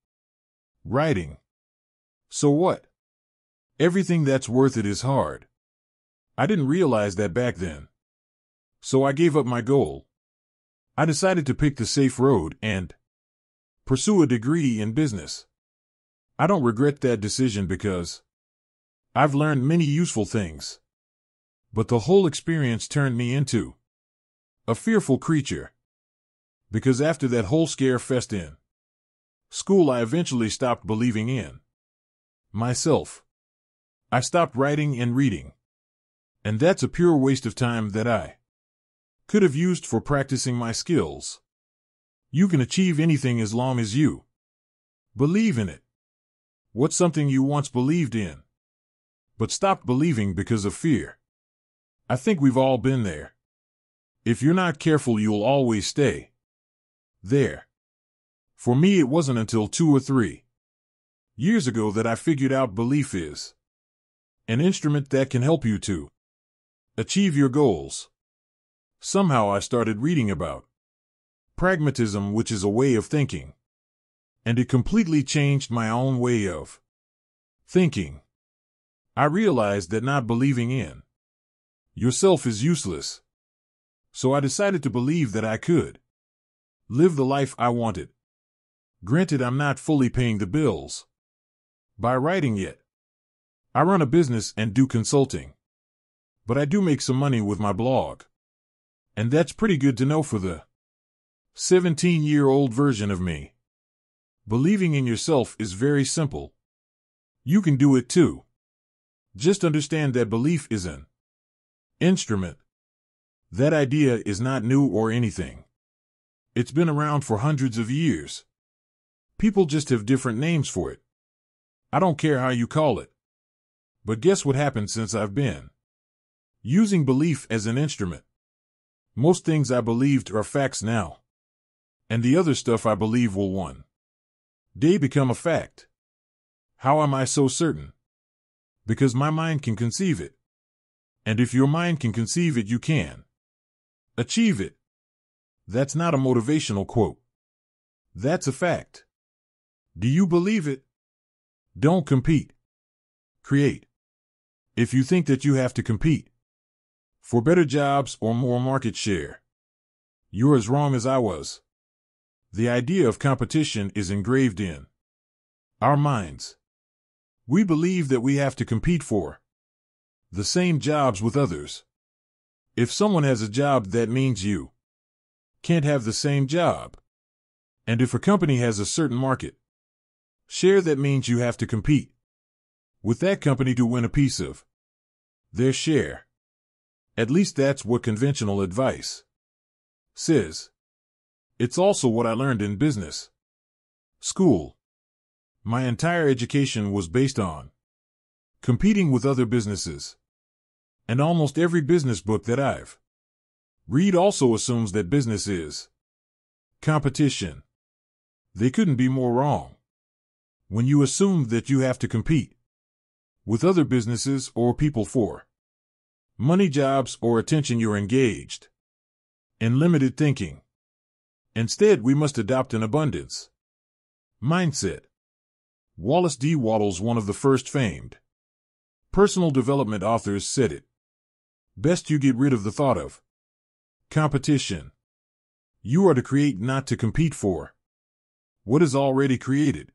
writing. So what? Everything that's worth it is hard. I didn't realize that back then. So I gave up my goal. I decided to pick the safe road and pursue a degree in business. I don't regret that decision because I've learned many useful things. But the whole experience turned me into a fearful creature. Because after that whole scare fest in school, I eventually stopped believing in myself. I stopped writing and reading. And that's a pure waste of time that I could have used for practicing my skills. You can achieve anything as long as you believe in it. What's something you once believed in, but stopped believing because of fear? I think we've all been there. If you're not careful, you'll always stay there. For me, it wasn't until 2 or 3 years ago that I figured out belief is an instrument that can help you to achieve your goals. Somehow I started reading about pragmatism, which is a way of thinking, and it completely changed my own way of thinking. I realized that not believing in yourself is useless. So I decided to believe that I could live the life I wanted. Granted, I'm not fully paying the bills by writing yet. I run a business and do consulting. But I do make some money with my blog. And that's pretty good to know for the 17-year-old version of me. Believing in yourself is very simple. You can do it too. Just understand that belief is an instrument. That idea is not new or anything. It's been around for hundreds of years. People just have different names for it. I don't care how you call it. But guess what happened since I've been using belief as an instrument? Most things I believed are facts now. And the other stuff I believe will one day become a fact. How am I so certain? Because my mind can conceive it. And if your mind can conceive it, you can achieve it. That's not a motivational quote. That's a fact. Do you believe it? Don't compete. Create. If you think that you have to compete for better jobs or more market share, you're as wrong as I was. The idea of competition is engraved in our minds. We believe that we have to compete for the same jobs with others. If someone has a job, that means you can't have the same job. And if a company has a certain market share, that means you have to compete with that company to win a piece of their share. At least that's what conventional advice says. It's also what I learned in business school. My entire education was based on competing with other businesses. And almost every business book that I've read also assumes that business is competition. They couldn't be more wrong. When you assume that you have to compete with other businesses or people for money, jobs, or attention, you're engaged in limited thinking. Instead, we must adopt an abundance mindset. Wallace D. Wattles, one of the first famed personal development authors, said it best: you get rid of the thought of competition. You are to create, not to compete for what is already created.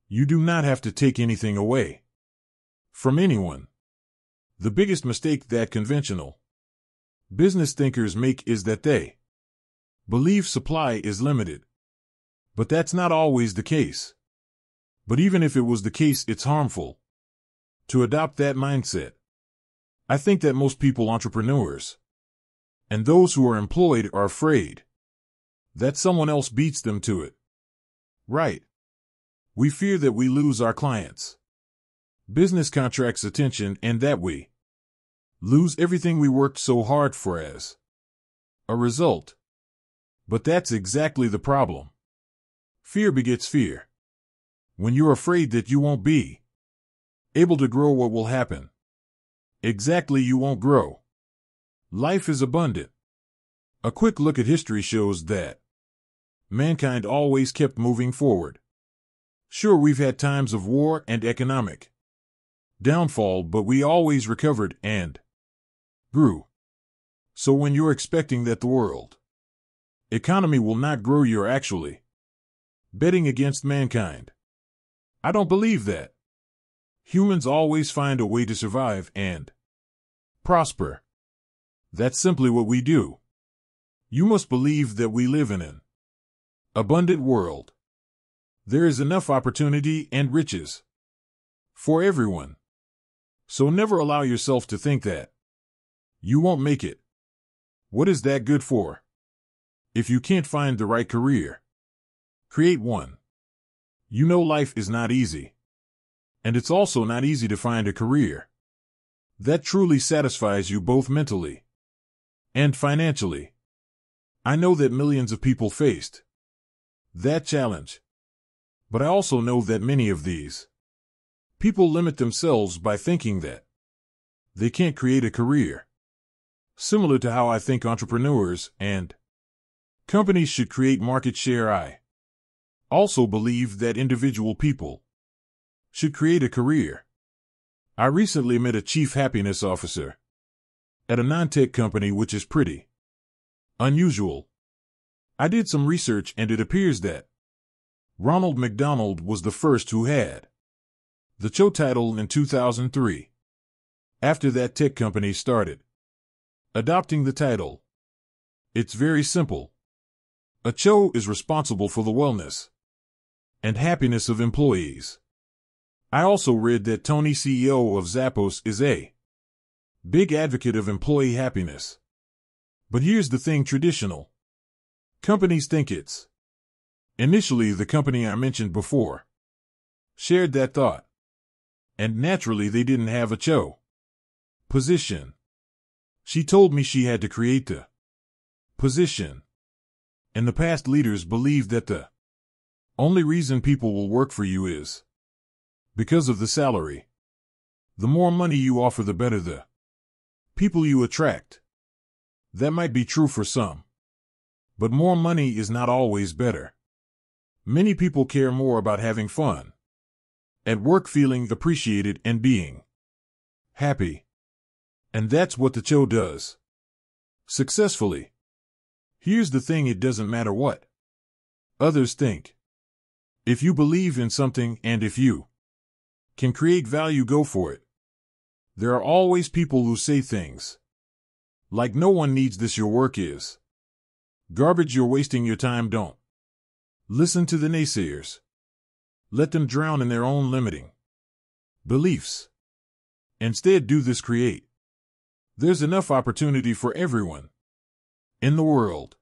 You do not have to take anything away from anyone. The biggest mistake that conventional business thinkers make is that they believe supply is limited. But that's not always the case. But even if it was the case, it's harmful to adopt that mindset. I think that most people, entrepreneurs and those who are employed, are afraid that someone else beats them to it. Right. We fear that we lose our clients' business contracts' attention, and that we lose everything we worked so hard for as a result. But that's exactly the problem. Fear begets fear. When you're afraid that you won't be able to grow, what will happen? Exactly, you won't grow. Life is abundant. A quick look at history shows that mankind always kept moving forward. Sure, we've had times of war and economic downfall, but we always recovered and grew. So when you're expecting that the world economy will not grow, you're actually betting against mankind. I don't believe that. Humans always find a way to survive and prosper. That's simply what we do. You must believe that we live in an abundant world. There is enough opportunity and riches for everyone. So never allow yourself to think that you won't make it. What is that good for? If you can't find the right career, create one. You know, life is not easy. And it's also not easy to find a career that truly satisfies you both mentally and financially. I know that millions of people faced that challenge. But I also know that many of these people limit themselves by thinking that they can't create a career. Similar to how I think entrepreneurs and companies should create market share, I also believe that individual people should create a career. I recently met a chief happiness officer at a non-tech company, which is pretty unusual. I did some research, and it appears that Ronald McDonald was the first who had the Cho title in 2003. After that, tech companies started adopting the title It's very simple. A CHO is responsible for the wellness and happiness of employees. I also read that Tony, CEO of Zappos, is a big advocate of employee happiness. But here's the thing: traditional companies think it's. Initially, the company I mentioned before shared that thought. And naturally, they didn't have a CHO position. She told me she had to create the position. In the past, leaders believed that the only reason people will work for you is because of the salary. The more money you offer, the better the people you attract. That might be true for some, but more money is not always better. Many people care more about having fun at work, feeling appreciated, and being happy. And that's what the CHO does successfully. Here's the thing: it doesn't matter what others think. If you believe in something and if you can create value, go for it. There are always people who say things like, "No one needs this, your work is garbage, you're wasting your time." Don't listen to the naysayers. Let them drown in their own limiting beliefs. Instead, do this: create. There's enough opportunity for everyone in the world.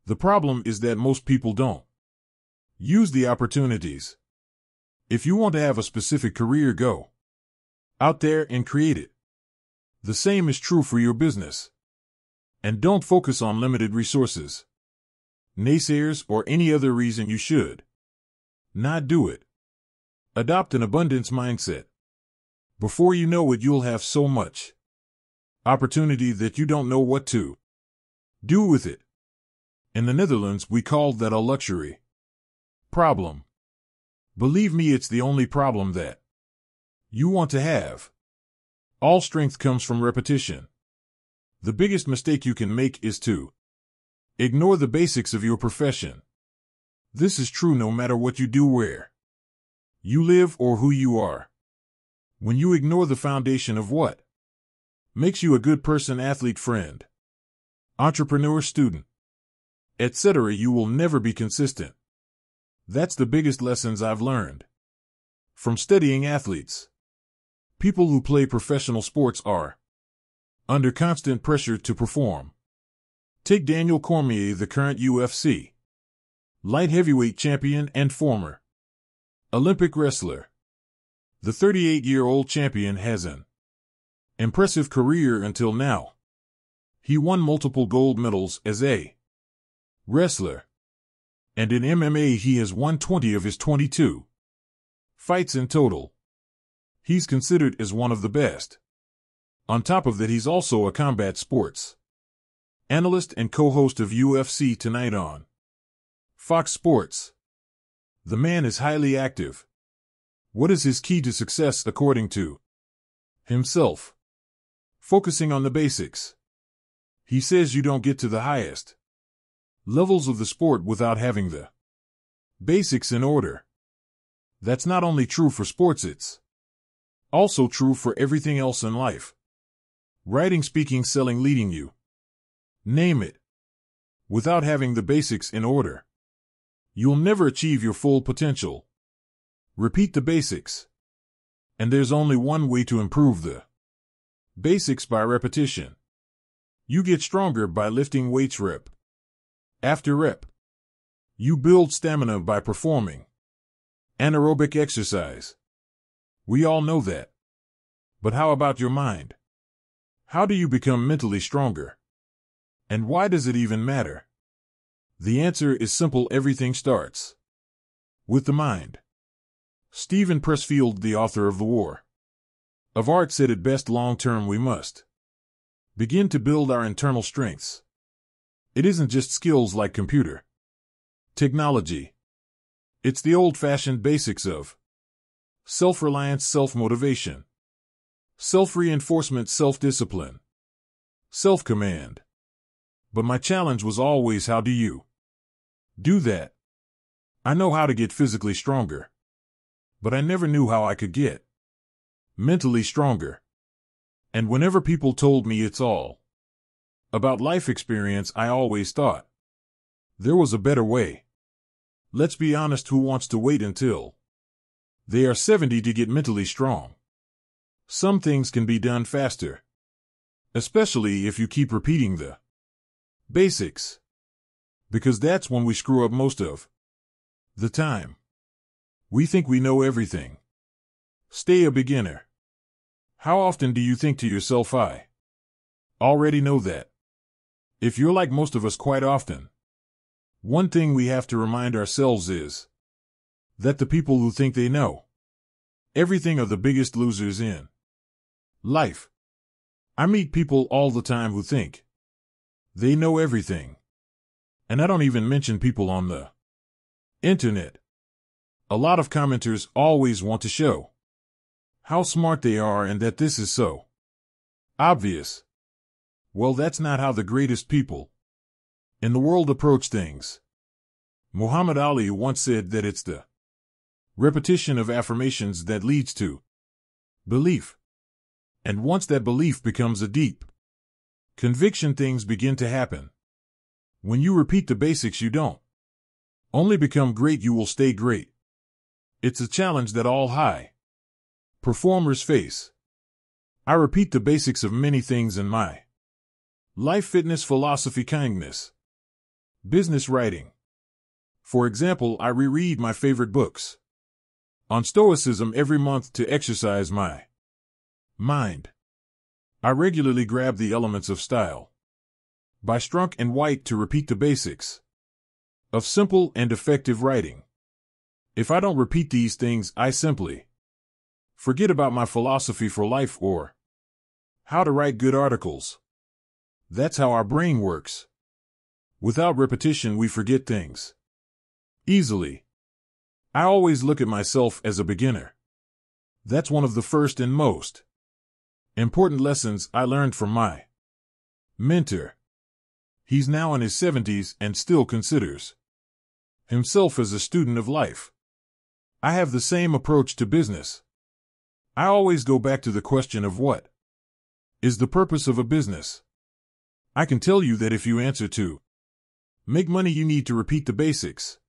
The problem is that most people don't use the opportunities. If you want to have a specific career, go out there and create it. The same is true for your business. And don't focus on limited resources, naysayers, or any other reason you should not do it. Adopt an abundance mindset. Before you know it, you'll have so much opportunity that you don't know what to do with it. In the Netherlands, we called that a luxury problem. Believe me, it's the only problem that you want to have. All strength comes from repetition. The biggest mistake you can make is to ignore the basics of your profession. This is true no matter what you do, where you live, or who you are. When you ignore the foundation of what makes you a good person, athlete, friend, entrepreneur, student, etc., you will never be consistent. That's the biggest lessons I've learned from studying athletes. People who play professional sports are under constant pressure to perform. Take Daniel Cormier, the current UFC light heavyweight champion and former Olympic wrestler. The 38-year-old champion has an impressive career until now. He won multiple gold medals as a wrestler, and in MMA he has won 20 of his 22 fights in total. He's considered as one of the best. On top of that, he's also a combat sports analyst and co-host of UFC Tonight on Fox Sports. The man is highly active. What is his key to success according to himself? Focusing on the basics. He says you don't get to the highest levels of the sport without having the basics in order. That's not only true for sports, it's also true for everything else in life. Writing, speaking, selling, leading, you name it. Without having the basics in order, you'll never achieve your full potential. Repeat the basics. And there's only one way to improve the basics: by repetition. You get stronger by lifting weights rep after rep. You build stamina by performing anaerobic exercise. We all know that. But how about your mind? How do you become mentally stronger? And why does it even matter? The answer is simple: everything starts with the mind. Stephen Pressfield, the author of The War of Art, said it best: long term, we must begin to build our internal strengths. It isn't just skills like computer technology. It's the old-fashioned basics of self-reliance, self-motivation, self-reinforcement, self-discipline, self-command. But my challenge was always, how do you do that? I know how to get physically stronger, but I never knew how I could get mentally stronger. And whenever people told me it's all About life experience, I always thought there was a better way. Let's be honest, who wants to wait until they are 70 to get mentally strong? Some things can be done faster, especially if you keep repeating the basics, because that's when we screw up most of the time. We think we know everything. Stay a beginner. How often do you think to yourself, I already know that? If you're like most of us, quite often. One thing we have to remind ourselves is that the people who think they know everything are the biggest losers in life. I meet people all the time who think they know everything. And I don't even mention people on the internet. A lot of commenters always want to show how smart they are and that this is so obvious. Well, that's not how the greatest people in the world approach things. Muhammad Ali once said that it's the repetition of affirmations that leads to belief. And once that belief becomes a deep conviction, things begin to happen. When you repeat the basics, you don't only become great, you will stay great. It's a challenge that all high performers face. I repeat the basics of many things in my life: fitness, philosophy, kindness, business, writing. For example, I reread my favorite books on Stoicism every month to exercise my mind. I regularly grab the elements of style by Strunk and White to repeat the basics of simple and effective writing. If I don't repeat these things, I simply forget about my philosophy for life or how to write good articles. That's how our brain works. Without repetition, we forget things easily. I always look at myself as a beginner. That's one of the first and most important lessons I learned from my mentor. He's now in his 70s and still considers himself as a student of life. I have the same approach to business. I always go back to the question of what is the purpose of a business. I can tell you that if you answer to make money, you need to repeat the basics.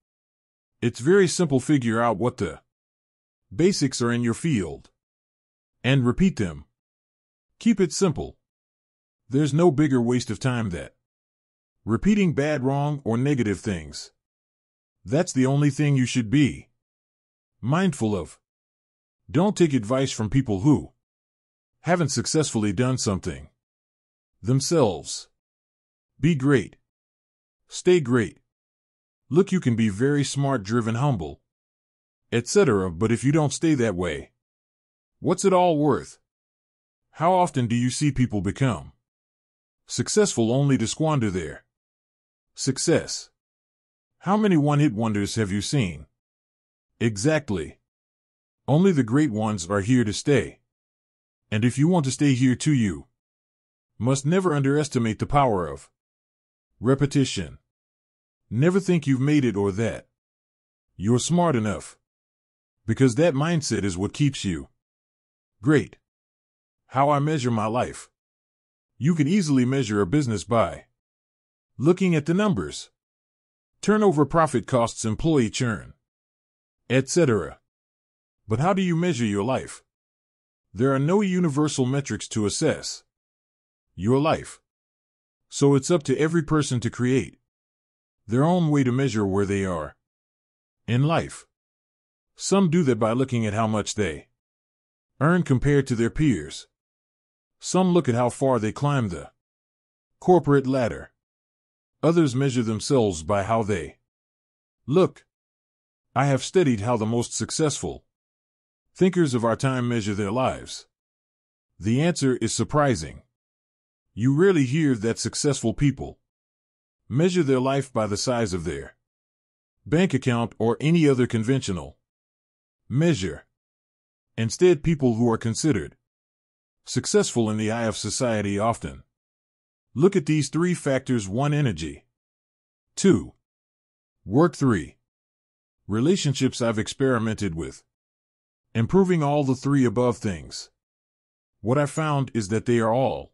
It's very simple. Figure out what the basics are in your field and repeat them. Keep it simple. There's no bigger waste of time that repeating bad, wrong, or negative things. That's the only thing you should be mindful of. Don't take advice from people who haven't successfully done something themselves. Be great. Stay great. Look, you can be very smart, driven, humble, etc., but if you don't stay that way, what's it all worth? How often do you see people become successful only to squander their success? How many one-hit wonders have you seen? Exactly. Only the great ones are here to stay. And if you want to stay here too, you must never underestimate the power of repetition. Never think you've made it or that you're smart enough, because that mindset is what keeps you great. How I measure my life. You can easily measure a business by looking at the numbers: turnover, profit, costs, employee churn, etc. But how do you measure your life? There are no universal metrics to assess your life. So it's up to every person to create their own way to measure where they are in life. Some do that by looking at how much they earn compared to their peers. Some look at how far they climb the corporate ladder. Others measure themselves by how they look. I have studied how the most successful thinkers of our time measure their lives. The answer is surprising. You rarely hear that successful people measure their life by the size of their bank account or any other conventional measure. Instead, people who are considered successful in the eye of society often look at these three factors: 1. Energy, 2. Work, 3. Relationships. I've experimented with improving all the three above things. What I found is that they are all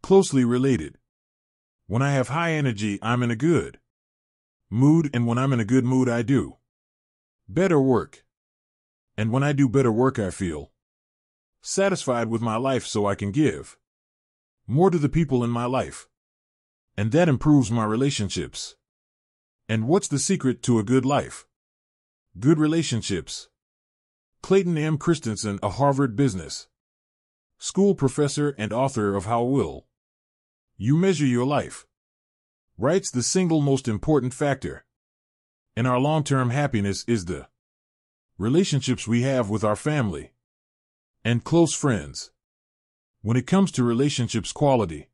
closely related. When I have high energy, I'm in a good mood, and when I'm in a good mood, I do better work. And when I do better work, I feel satisfied with my life, so I can give more to the people in my life. And that improves my relationships. And what's the secret to a good life? Good relationships. Clayton M. Christensen, a Harvard business school professor and author of How Will You Measure Your Life, writes the single most important factor in our long-term happiness is the relationships we have with our family and close friends. When it comes to relationships, quality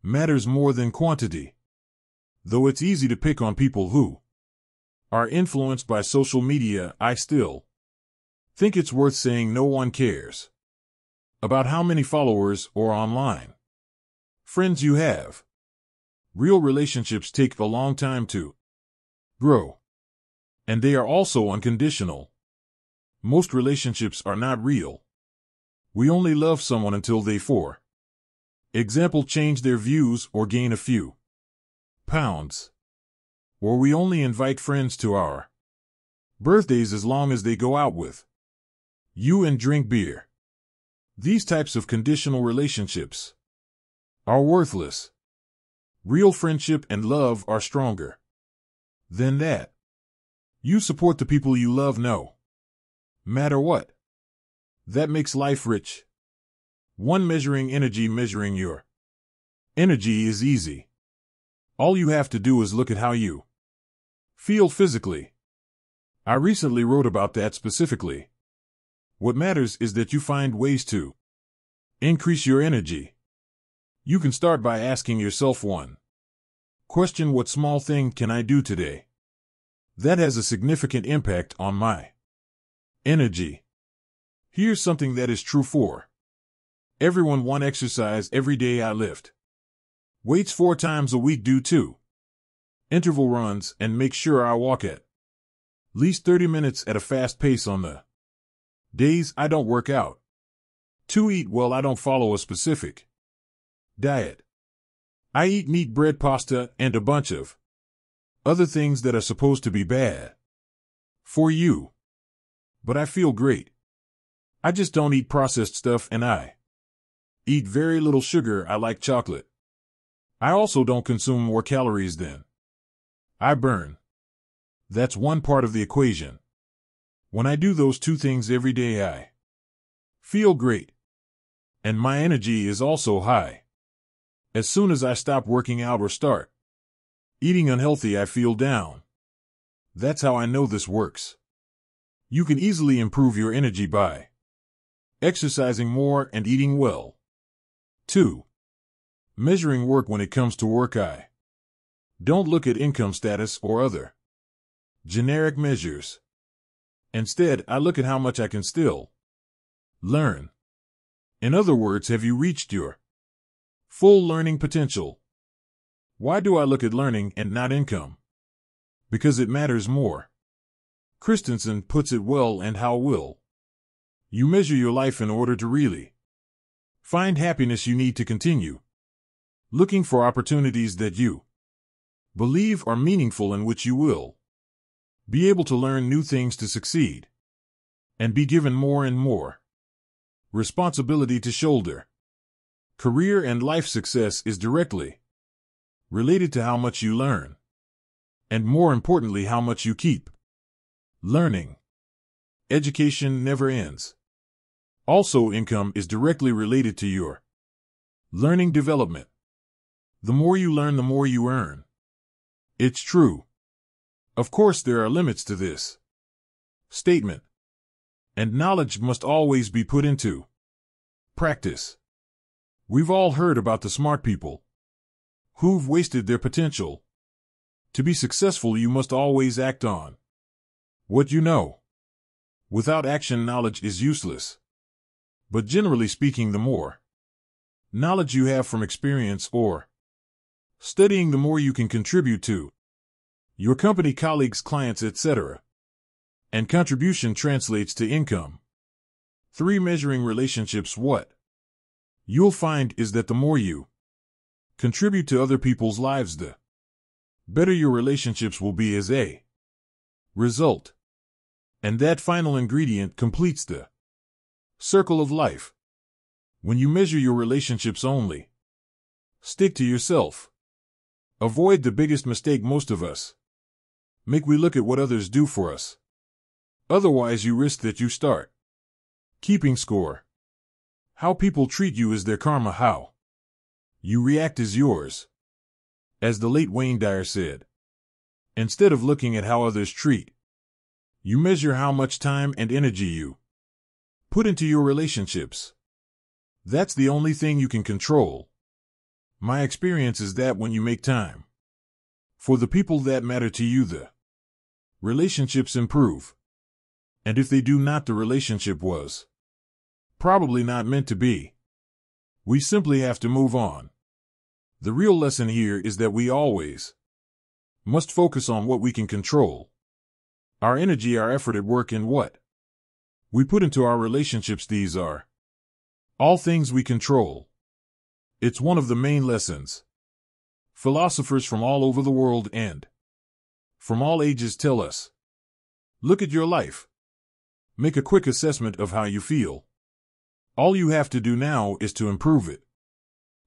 matters more than quantity. Though it's easy to pick on people who are influenced by social media, I still think it's worth saying no one cares about how many followers or online friends you have. Real relationships take a long time to grow, and they are also unconditional. Most relationships are not real. We only love someone until they, for example, change their views or gain a few pounds. Or we only invite friends to our birthdays as long as they go out with you and drink beer. These types of conditional relationships are worthless. Real friendship and love are stronger than that. You support the people you love, no matter what. That makes life rich. One, measuring energy. Measuring your energy is easy. All you have to do is look at how you feel physically. I recently wrote about that specifically. What matters is that you find ways to increase your energy. You can start by asking yourself one question: what small thing can I do today that has a significant impact on my energy? Here's something that is true for everyone. 1. Exercise every day. I lift weights 4 times a week, do 2 interval runs, and make sure I walk at least 30 minutes at a fast pace on the days I don't work out. 2. Eat well. I don't follow a specific diet. I eat meat, bread, pasta, and a bunch of other things that are supposed to be bad for you. But I feel great. I just don't eat processed stuff, and I eat very little sugar. I like chocolate. I also don't consume more calories than I burn. That's one part of the equation. When I do those 2 things every day, I feel great. And my energy is also high. As soon as I stop working out or start eating unhealthy, I feel down. That's how I know this works. You can easily improve your energy by exercising more and eating well. 2. Measuring work. When it comes to work, I don't look at income status or other generic measures. Instead, I look at how much I can still learn. In other words, have you reached your full learning potential? Why do I look at learning and not income? Because it matters more. Christensen puts it well. And how will you measure your life in order to really find happiness? You need to continue looking for opportunities that you believe are meaningful, in which you will be able to learn new things to succeed and be given more and more responsibility to shoulder. Career and life success is directly related to how much you learn, and more importantly, how much you keep learning. Education never ends. Also, income is directly related to your learning development. The more you learn, the more you earn. It's true. Of course, there are limits to this statement, and knowledge must always be put into practice. We've all heard about the smart people who've wasted their potential. To be successful, you must always act on what you know. Without action, knowledge is useless. But generally speaking, the more knowledge you have from experience or studying, the more you can contribute to your company, colleagues, clients, etc. And contribution translates to income. 3. Measuring relationships. What you'll find is that the more you contribute to other people's lives, the better your relationships will be as a result. And that final ingredient completes the circle of life. When you measure your relationships only, stick to yourself. Avoid the biggest mistake most of us make. We look at what others do for us. Otherwise, you risk that you start keeping score. How people treat you is their karma. How you react is yours. As the late Wayne Dyer said, instead of looking at how others treat, you measure how much time and energy you put into your relationships. That's the only thing you can control. My experience is that when you make time for the people that matter to you, the relationships improve. And if they do not, the relationship was probably not meant to be. We simply have to move on. The real lesson here is that we always must focus on what we can control. Our energy, our effort at work, and what we put into our relationships. These are all things we control. It's one of the main lessons philosophers from all over the world and from all ages tell us. Look at your life. Make a quick assessment of how you feel. All you have to do now is to improve it.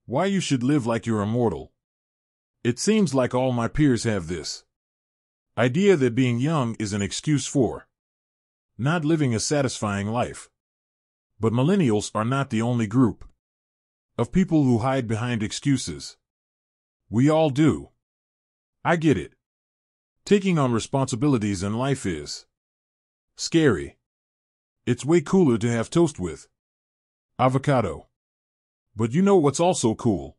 Why you should live like you're immortal. It seems like all my peers have this idea that being young is an excuse for not living a satisfying life. But millennials are not the only group of people who hide behind excuses. We all do. I get it. Taking on responsibilities in life is scary. It's way cooler to have toast with avocado. But you know what's also cool?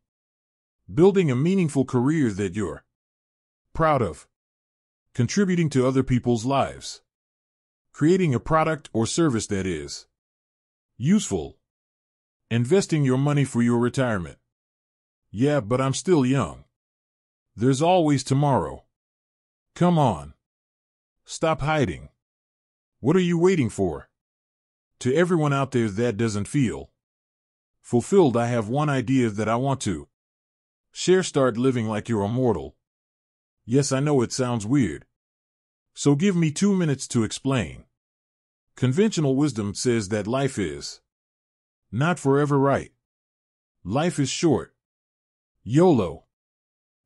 Building a meaningful career that you're proud of. Contributing to other people's lives. Creating a product or service that is useful. Investing your money for your retirement. Yeah, but I'm still young. There's always tomorrow. Come on. Stop hiding. What are you waiting for? To everyone out there that doesn't feel fulfilled, I have one idea that I want to share. Start living like you're immortal. Yes, I know it sounds weird. So give me 2 minutes to explain. Conventional wisdom says that life is not forever, right? Life is short. YOLO.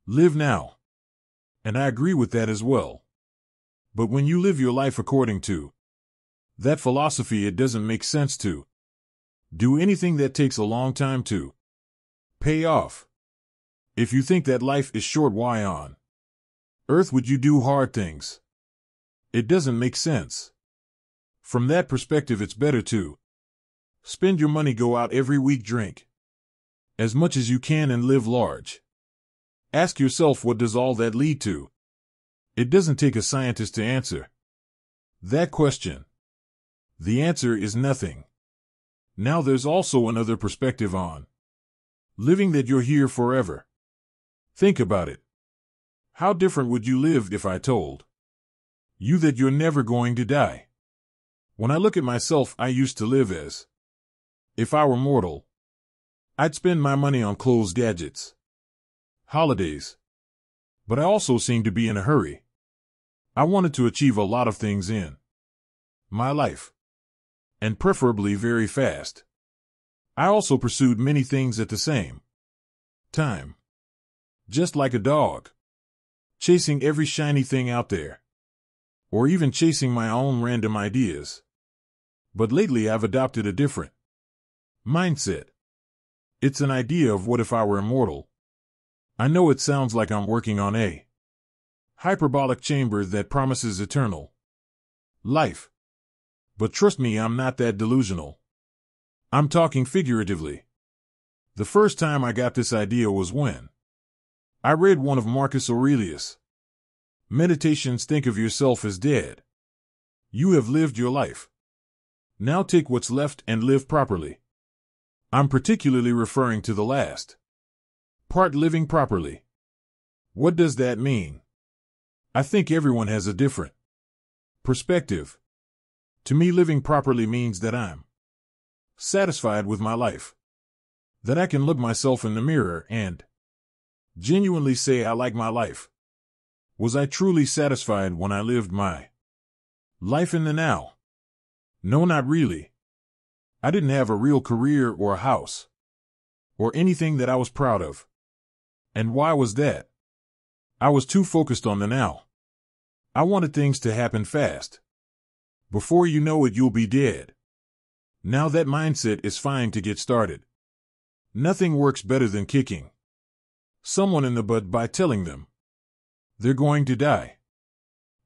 Live now. And I agree with that as well. But when you live your life according to that philosophy, it doesn't make sense to do anything that takes a long time to pay off. If you think that life is short, why on earth would you do hard things? It doesn't make sense. From that perspective, it's better to spend your money, go out every week, drink as much as you can, and live large. Ask yourself, what does all that lead to? It doesn't take a scientist to answer that question. The answer is nothing. Now there's also another perspective on living, that you're here forever. Think about it. How different would you live if I told you that you're never going to die? When I look at myself, I used to live as if I were mortal. I'd spend my money on clothes, gadgets, holidays. But I also seemed to be in a hurry. I wanted to achieve a lot of things in my life, and preferably very fast. I also pursued many things at the same time. Just like a dog, chasing every shiny thing out there, or even chasing my own random ideas. But lately I've adopted a different mindset. It's an idea of what if I were immortal. I know it sounds like I'm working on a hyperbolic chamber that promises eternal life. But trust me, I'm not that delusional. I'm talking figuratively. The first time I got this idea was when I read one of Marcus Aurelius' meditations. Think of yourself as dead. You have lived your life. Now take what's left and live properly. I'm particularly referring to the last part, living properly. What does that mean? I think everyone has a different perspective. To me, living properly means that I'm satisfied with my life, that I can look myself in the mirror and Genuinely say I like my life. Was I truly satisfied when I lived my life in the now? No, not really. I didn't have a real career or a house or anything that I was proud of. And why was that? I was too focused on the now. I wanted things to happen fast. Before you know it, you'll be dead. Now that mindset is fine to get started. Nothing works better than kicking someone in the butt by telling them they're going to die.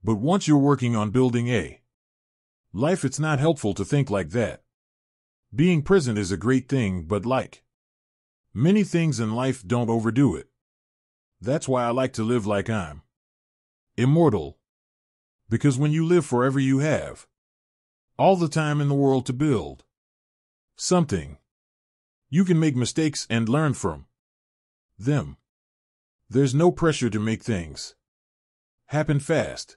But once you're working on building a life, it's not helpful to think like that. Being present is a great thing, but like many things in life, don't overdo it. That's why I like to live like I'm immortal. Because when you live forever, you have all the time in the world to build something. You can make mistakes and learn from them. There's no pressure to make things happen fast.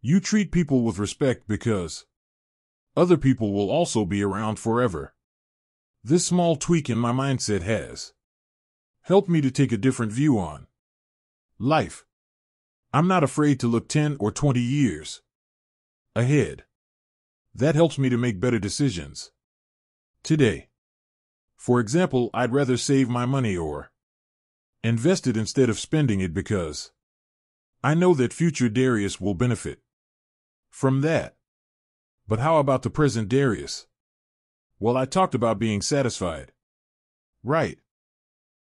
You treat people with respect because other people will also be around forever. This small tweak in my mindset has helped me to take a different view on life. I'm not afraid to look 10 or 20 years ahead. That helps me to make better decisions today. For example, I'd rather save my money or invest it instead of spending it because I know that future Darius will benefit from that. But how about the present Darius? Well, I talked about being satisfied. Right.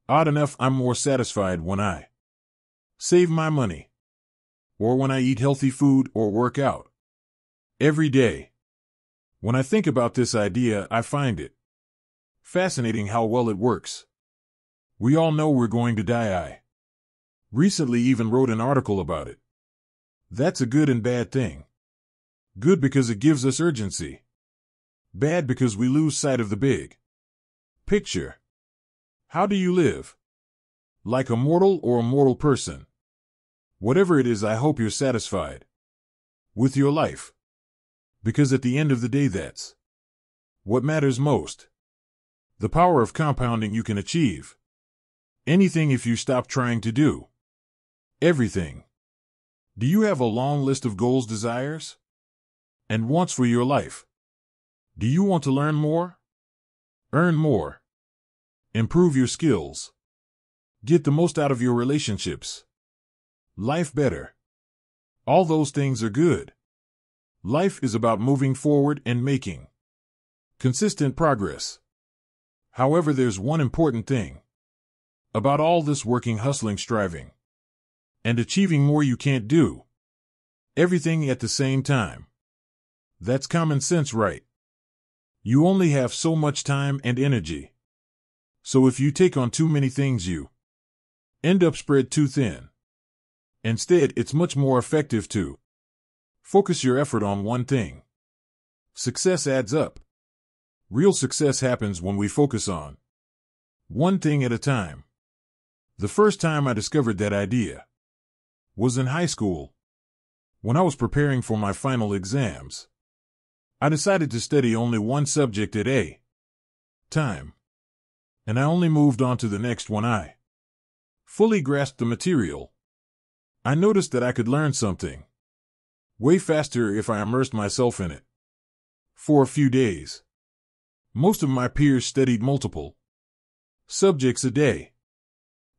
Odd enough, I'm more satisfied when I save my money, or when I eat healthy food or work out every day. When I think about this idea, I find it fascinating how well it works. We all know we're going to die. I recently even wrote an article about it. That's a good and bad thing. Good because it gives us urgency. Bad because we lose sight of the big picture. How do you live? Like a mortal or a mortal person? Whatever it is, I hope you're satisfied with your life. Because at the end of the day, that's what matters most. The power of compounding. You can achieve anything if you stop trying to do everything. Do you have a long list of goals, desires, and wants for your life? Do you want to learn more? Earn more? Improve your skills? Get the most out of your relationships? Life better? All those things are good. Life is about moving forward and making consistent progress. However, there's one important thing about all this working, hustling, striving, and achieving more. You can't do everything at the same time. That's common sense, right? You only have so much time and energy. So if you take on too many things, you end up spread too thin. Instead, it's much more effective to focus your effort on one thing. Success adds up. Real success happens when we focus on one thing at a time. The first time I discovered that idea was in high school. When I was preparing for my final exams, I decided to study only one subject at a time, and I only moved on to the next when I fully grasped the material. I noticed that I could learn something way faster if I immersed myself in it for a few days. Most of my peers studied multiple subjects a day.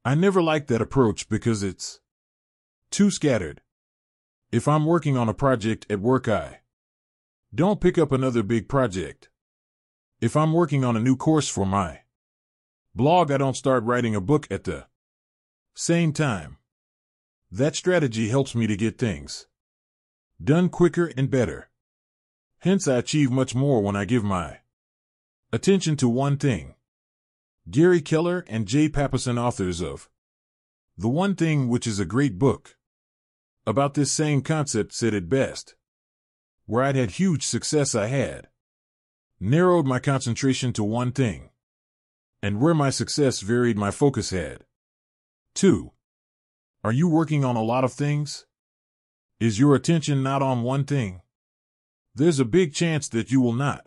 I never liked that approach because it's too scattered. If I'm working on a project at work, I don't pick up another big project. If I'm working on a new course for my blog, I don't start writing a book at the same time. That strategy helps me to get things done quicker and better. Hence, I achieve much more when I give my attention to one thing. Gary Keller and Jay Papasan, authors of The One Thing, which is a great book about this same concept, said it best. Where I'd had huge success, I had narrowed my concentration to one thing. And where my success varied, my focus had 2. Are you working on a lot of things? Is your attention not on one thing? There's a big chance that you will not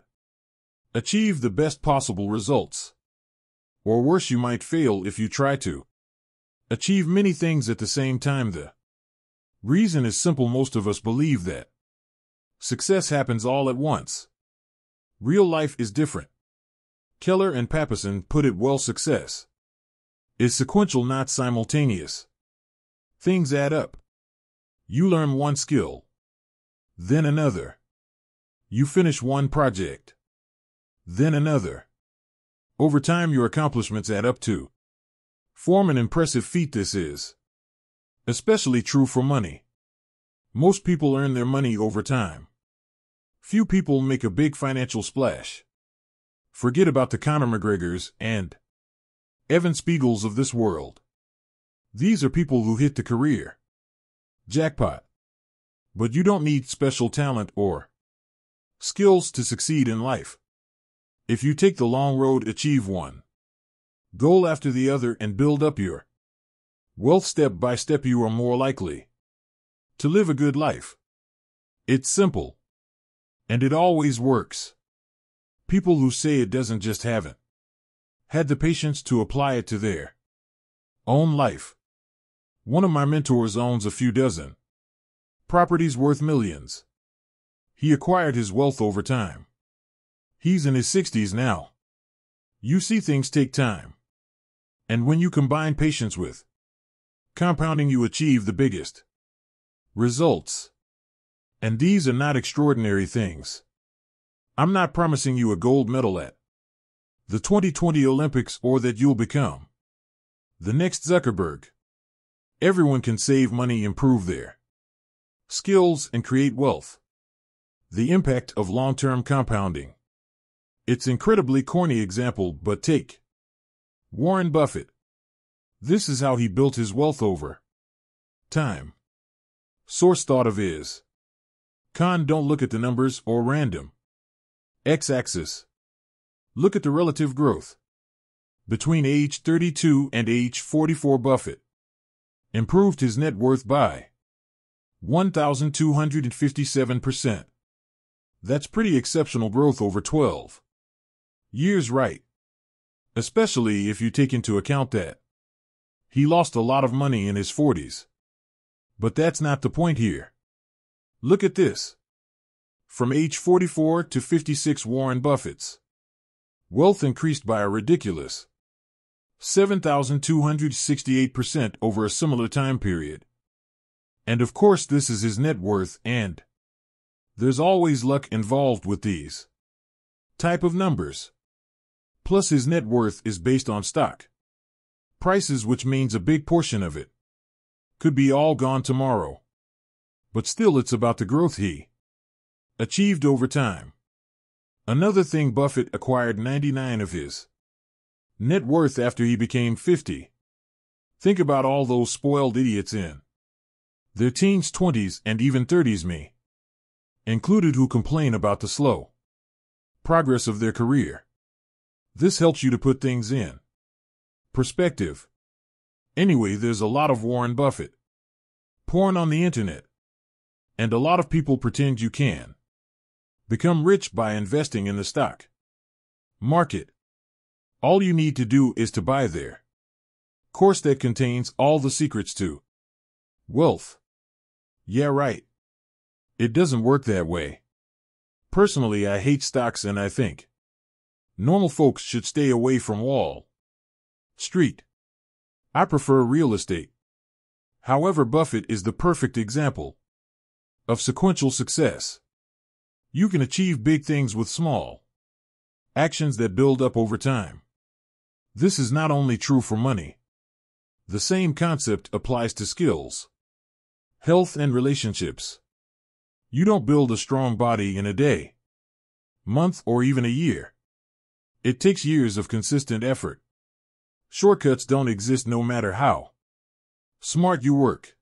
achieve the best possible results. Or worse, you might fail if you try to achieve many things at the same time. The reason is simple: most of us believe that success happens all at once. Real life is different. Keller and Papasan put it well: success is sequential, not simultaneous. Things add up. You learn one skill, then another. You finish one project, then another. Over time, your accomplishments add up to form an impressive feat. This is especially true for money. Most people earn their money over time. Few people make a big financial splash. Forget about the Conor McGregors and Evan Spiegels of this world. These are people who hit the career jackpot. But you don't need special talent or skills to succeed in life. If you take the long road, achieve one goal after the other, and build up your wealth step by step, you are more likely to live a good life. It's simple. And it always works. People who say it doesn't just haven't had the patience to apply it to their own life. One of my mentors owns a few dozen properties worth millions. He acquired his wealth over time. He's in his 60s now. You see, things take time. And when you combine patience with compounding, you achieve the biggest results. And these are not extraordinary things. I'm not promising you a gold medal at the 2020 Olympics or that you'll become the next Zuckerberg. Everyone can save money, improve their skills, and create wealth. The impact of long-term compounding. It's incredibly corny example, but take Warren Buffett. This is how he built his wealth over time. Source thought of is Con. Don't look at the numbers or random x-axis. Look at the relative growth. Between age 32 and age 44, Buffett improved his net worth by 1,257%. That's pretty exceptional growth over 12 years, right? Especially if you take into account that he lost a lot of money in his 40s. But that's not the point here. Look at this. From age 44 to 56, Warren Buffett's wealth increased by a ridiculous 7,268% over a similar time period. And of course, this is his net worth, and there's always luck involved with these type of numbers. Plus, his net worth is based on stock prices, which means a big portion of it could be all gone tomorrow. But still, it's about the growth he achieved over time. Another thing, Buffett acquired 99% of his net worth after he became 50. Think about all those spoiled idiots in their teens, 20s, and even 30s, me included, who complain about the slow progress of their career. This helps you to put things in perspective. Anyway, there's a lot of Warren Buffett porn on the internet. And a lot of people pretend you can become rich by investing in the stock market. All you need to do is to buy their course that contains all the secrets to wealth. Yeah, right. It doesn't work that way. Personally, I hate stocks, and I think normal folks should stay away from Wall Street. I prefer real estate. However, Buffett is the perfect example of sequential success. You can achieve big things with small actions that build up over time. This is not only true for money. The same concept applies to skills, health, and relationships. You don't build a strong body in a day, month, or even a year. It takes years of consistent effort. Shortcuts don't exist, no matter how smart you work.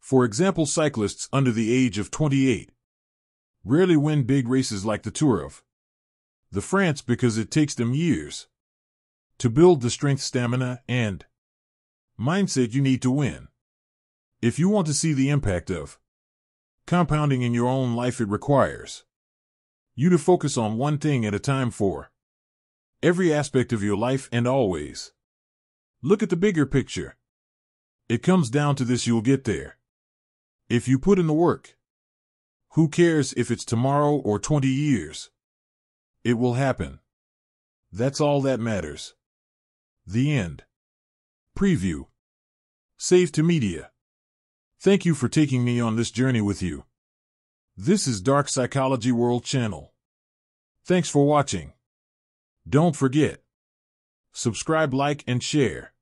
For example, cyclists under the age of 28 rarely win big races like the Tour of the France because it takes them years to build the strength, stamina, and mindset you need to win. If you want to see the impact of compounding in your own life, it requires you to focus on one thing at a time for every aspect of your life, and always look at the bigger picture. It comes down to this: you'll get there if you put in the work. Who cares if it's tomorrow or 20 years? It will happen. That's all that matters. The end. Preview. Save to Media. Thank you for taking me on this journey with you. This is Dark Psychology World Channel. Thanks for watching. Don't forget. Subscribe, like, and share.